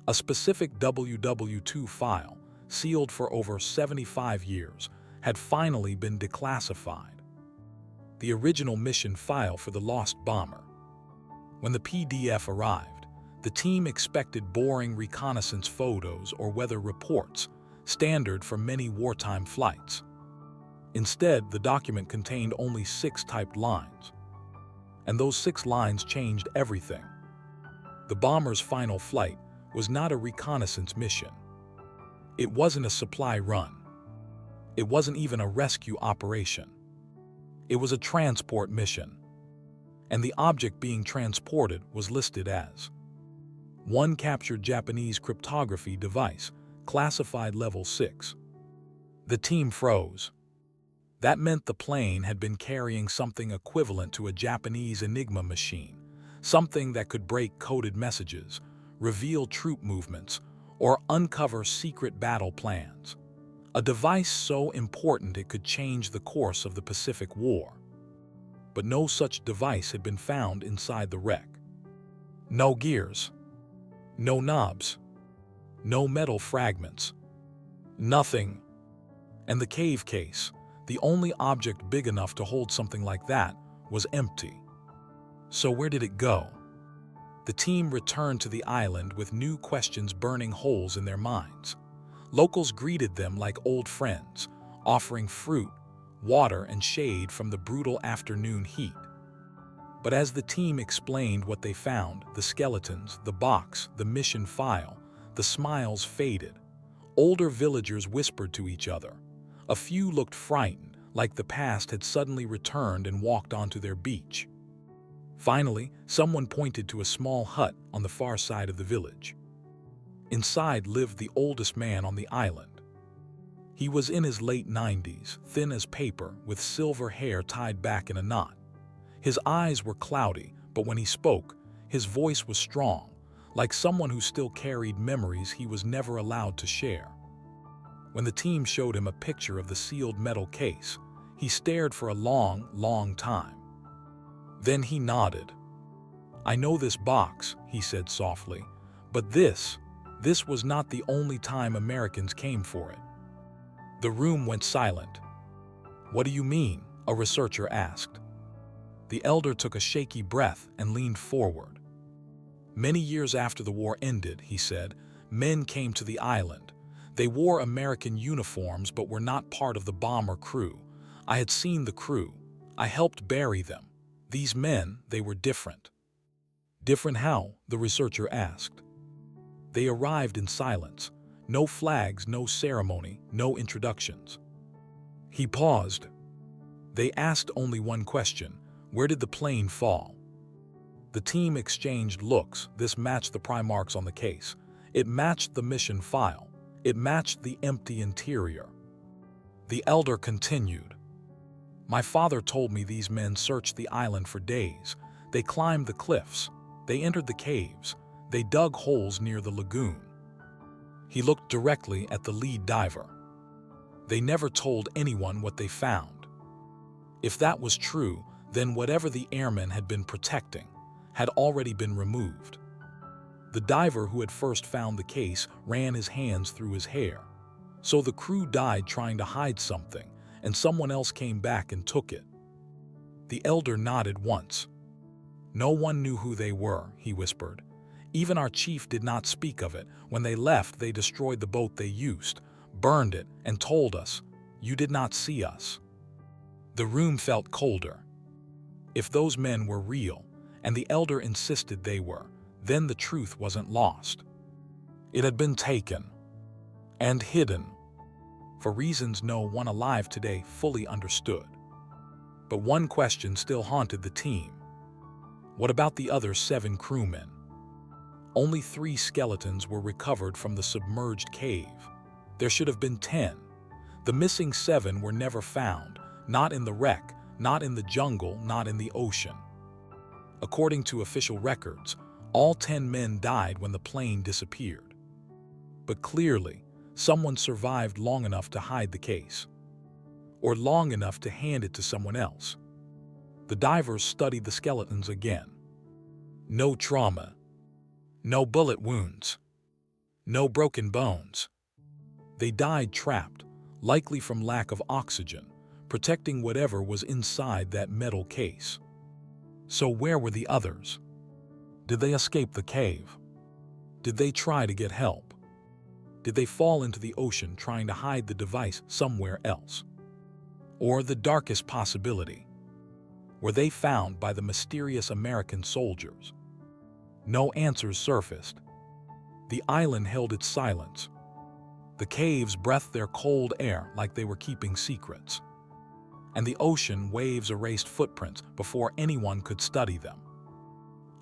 A specific WWII file, sealed for over 75 years, had finally been declassified. The original mission file for the lost bomber. When the PDF arrived, the team expected boring reconnaissance photos or weather reports, standard for many wartime flights. Instead, the document contained only 6 typed lines. And those 6 lines changed everything. The bomber's final flight was not a reconnaissance mission. It wasn't a supply run. It wasn't even a rescue operation. It was a transport mission, and the object being transported was listed as one captured Japanese cryptography device, classified level 6. The team froze. That meant the plane had been carrying something equivalent to a Japanese Enigma machine, something that could break coded messages, reveal troop movements, or uncover secret battle plans. A device so important it could change the course of the Pacific War. But no such device had been found inside the wreck. No gears, no knobs, no metal fragments, nothing. And the cave case, the only object big enough to hold something like that, was empty. So where did it go? The team returned to the island with new questions burning holes in their minds. Locals greeted them like old friends, offering fruit, water, and shade from the brutal afternoon heat. But as the team explained what they found, the skeletons, the box, the mission file, the smiles faded. Older villagers whispered to each other. A few looked frightened, like the past had suddenly returned and walked onto their beach. Finally, someone pointed to a small hut on the far side of the village. Inside lived the oldest man on the island. He was in his late 90s, thin as paper, with silver hair tied back in a knot. His eyes were cloudy, but when he spoke, his voice was strong, like someone who still carried memories he was never allowed to share. When the team showed him a picture of the sealed metal case, he stared for a long, long time. Then he nodded. "I know this box," he said softly, "but this was not the only time Americans came for it." The room went silent. "What do you mean?" a researcher asked. The elder took a shaky breath and leaned forward. "Many years after the war ended," he said, "men came to the island. They wore American uniforms but were not part of the bomber crew. I had seen the crew. I helped bury them. These men, they were different." "Different how?" the researcher asked. "They arrived in silence. No flags, no ceremony, no introductions." He paused. "They asked only one question: where did the plane fall?" The team exchanged looks. This matched the prime marks on the case. It matched the mission file. It matched the empty interior. The elder continued. "My father told me these men searched the island for days. They climbed the cliffs. They entered the caves. They dug holes near the lagoon." He looked directly at the lead diver. "They never told anyone what they found." If that was true, then whatever the airmen had been protecting had already been removed. The diver who had first found the case ran his hands through his hair. So the crew died trying to hide something, and someone else came back and took it. The elder nodded once. "No one knew who they were," he whispered. "Even our chief did not speak of it. When they left, they destroyed the boat they used, burned it, and told us, 'You did not see us.'" The room felt colder. If those men were real, and the elder insisted they were, then the truth wasn't lost. It had been taken and hidden for reasons no one alive today fully understood. But one question still haunted the team. What about the other 7 crewmen? Only 3 skeletons were recovered from the submerged cave. There should have been 10. The missing 7 were never found, not in the wreck, not in the jungle, not in the ocean. According to official records, all 10 men died when the plane disappeared. But clearly, someone survived long enough to hide the case, or long enough to hand it to someone else. The divers studied the skeletons again. No trauma, no bullet wounds, no broken bones. They died trapped, likely from lack of oxygen, protecting whatever was inside that metal case. So where were the others? Did they escape the cave? Did they try to get help? Did they fall into the ocean trying to hide the device somewhere else? Or the darkest possibility, were they found by the mysterious American soldiers? No answers surfaced. The island held its silence. The caves breathed their cold air like they were keeping secrets. and the ocean waves erased footprints before anyone could study them.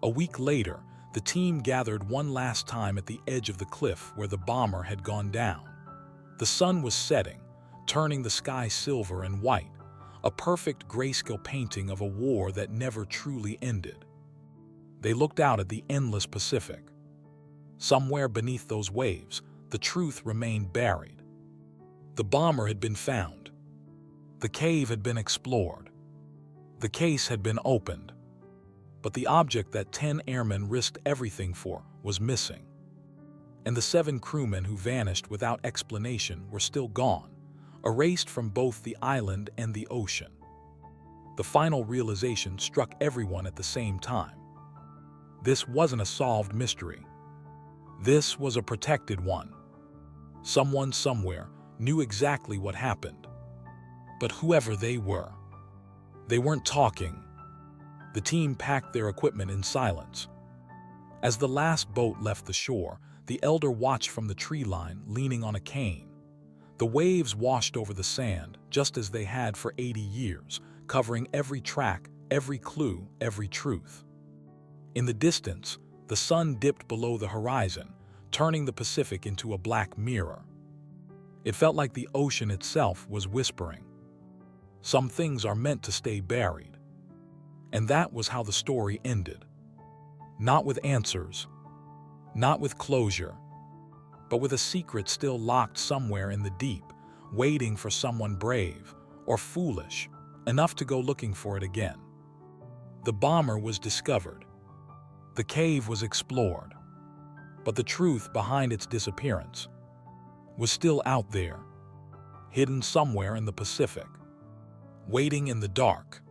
A week later, the team gathered one last time at the edge of the cliff where the bomber had gone down. The sun was setting, turning the sky silver and white, a perfect grayscale painting of a war that never truly ended. They looked out at the endless Pacific. Somewhere beneath those waves, the truth remained buried. The bomber had been found. The cave had been explored. The case had been opened. But the object that 10 airmen risked everything for was missing. And the 7 crewmen who vanished without explanation were still gone, erased from both the island and the ocean. The final realization struck everyone at the same time. This wasn't a solved mystery. This was a protected one. Someone somewhere knew exactly what happened. But whoever they weren't talking. The team packed their equipment in silence. As the last boat left the shore, the elder watched from the tree line, leaning on a cane. The waves washed over the sand, just as they had for 80 years, covering every track, every clue, every truth. In the distance, the sun dipped below the horizon, turning the Pacific into a black mirror. It felt like the ocean itself was whispering, "Some things are meant to stay buried." And that was how the story ended. Not with answers, not with closure, but with a secret still locked somewhere in the deep, waiting for someone brave or foolish enough to go looking for it again. The bomber was discovered. The cave was explored. But the truth behind its disappearance was still out there, hidden somewhere in the Pacific, waiting in the dark.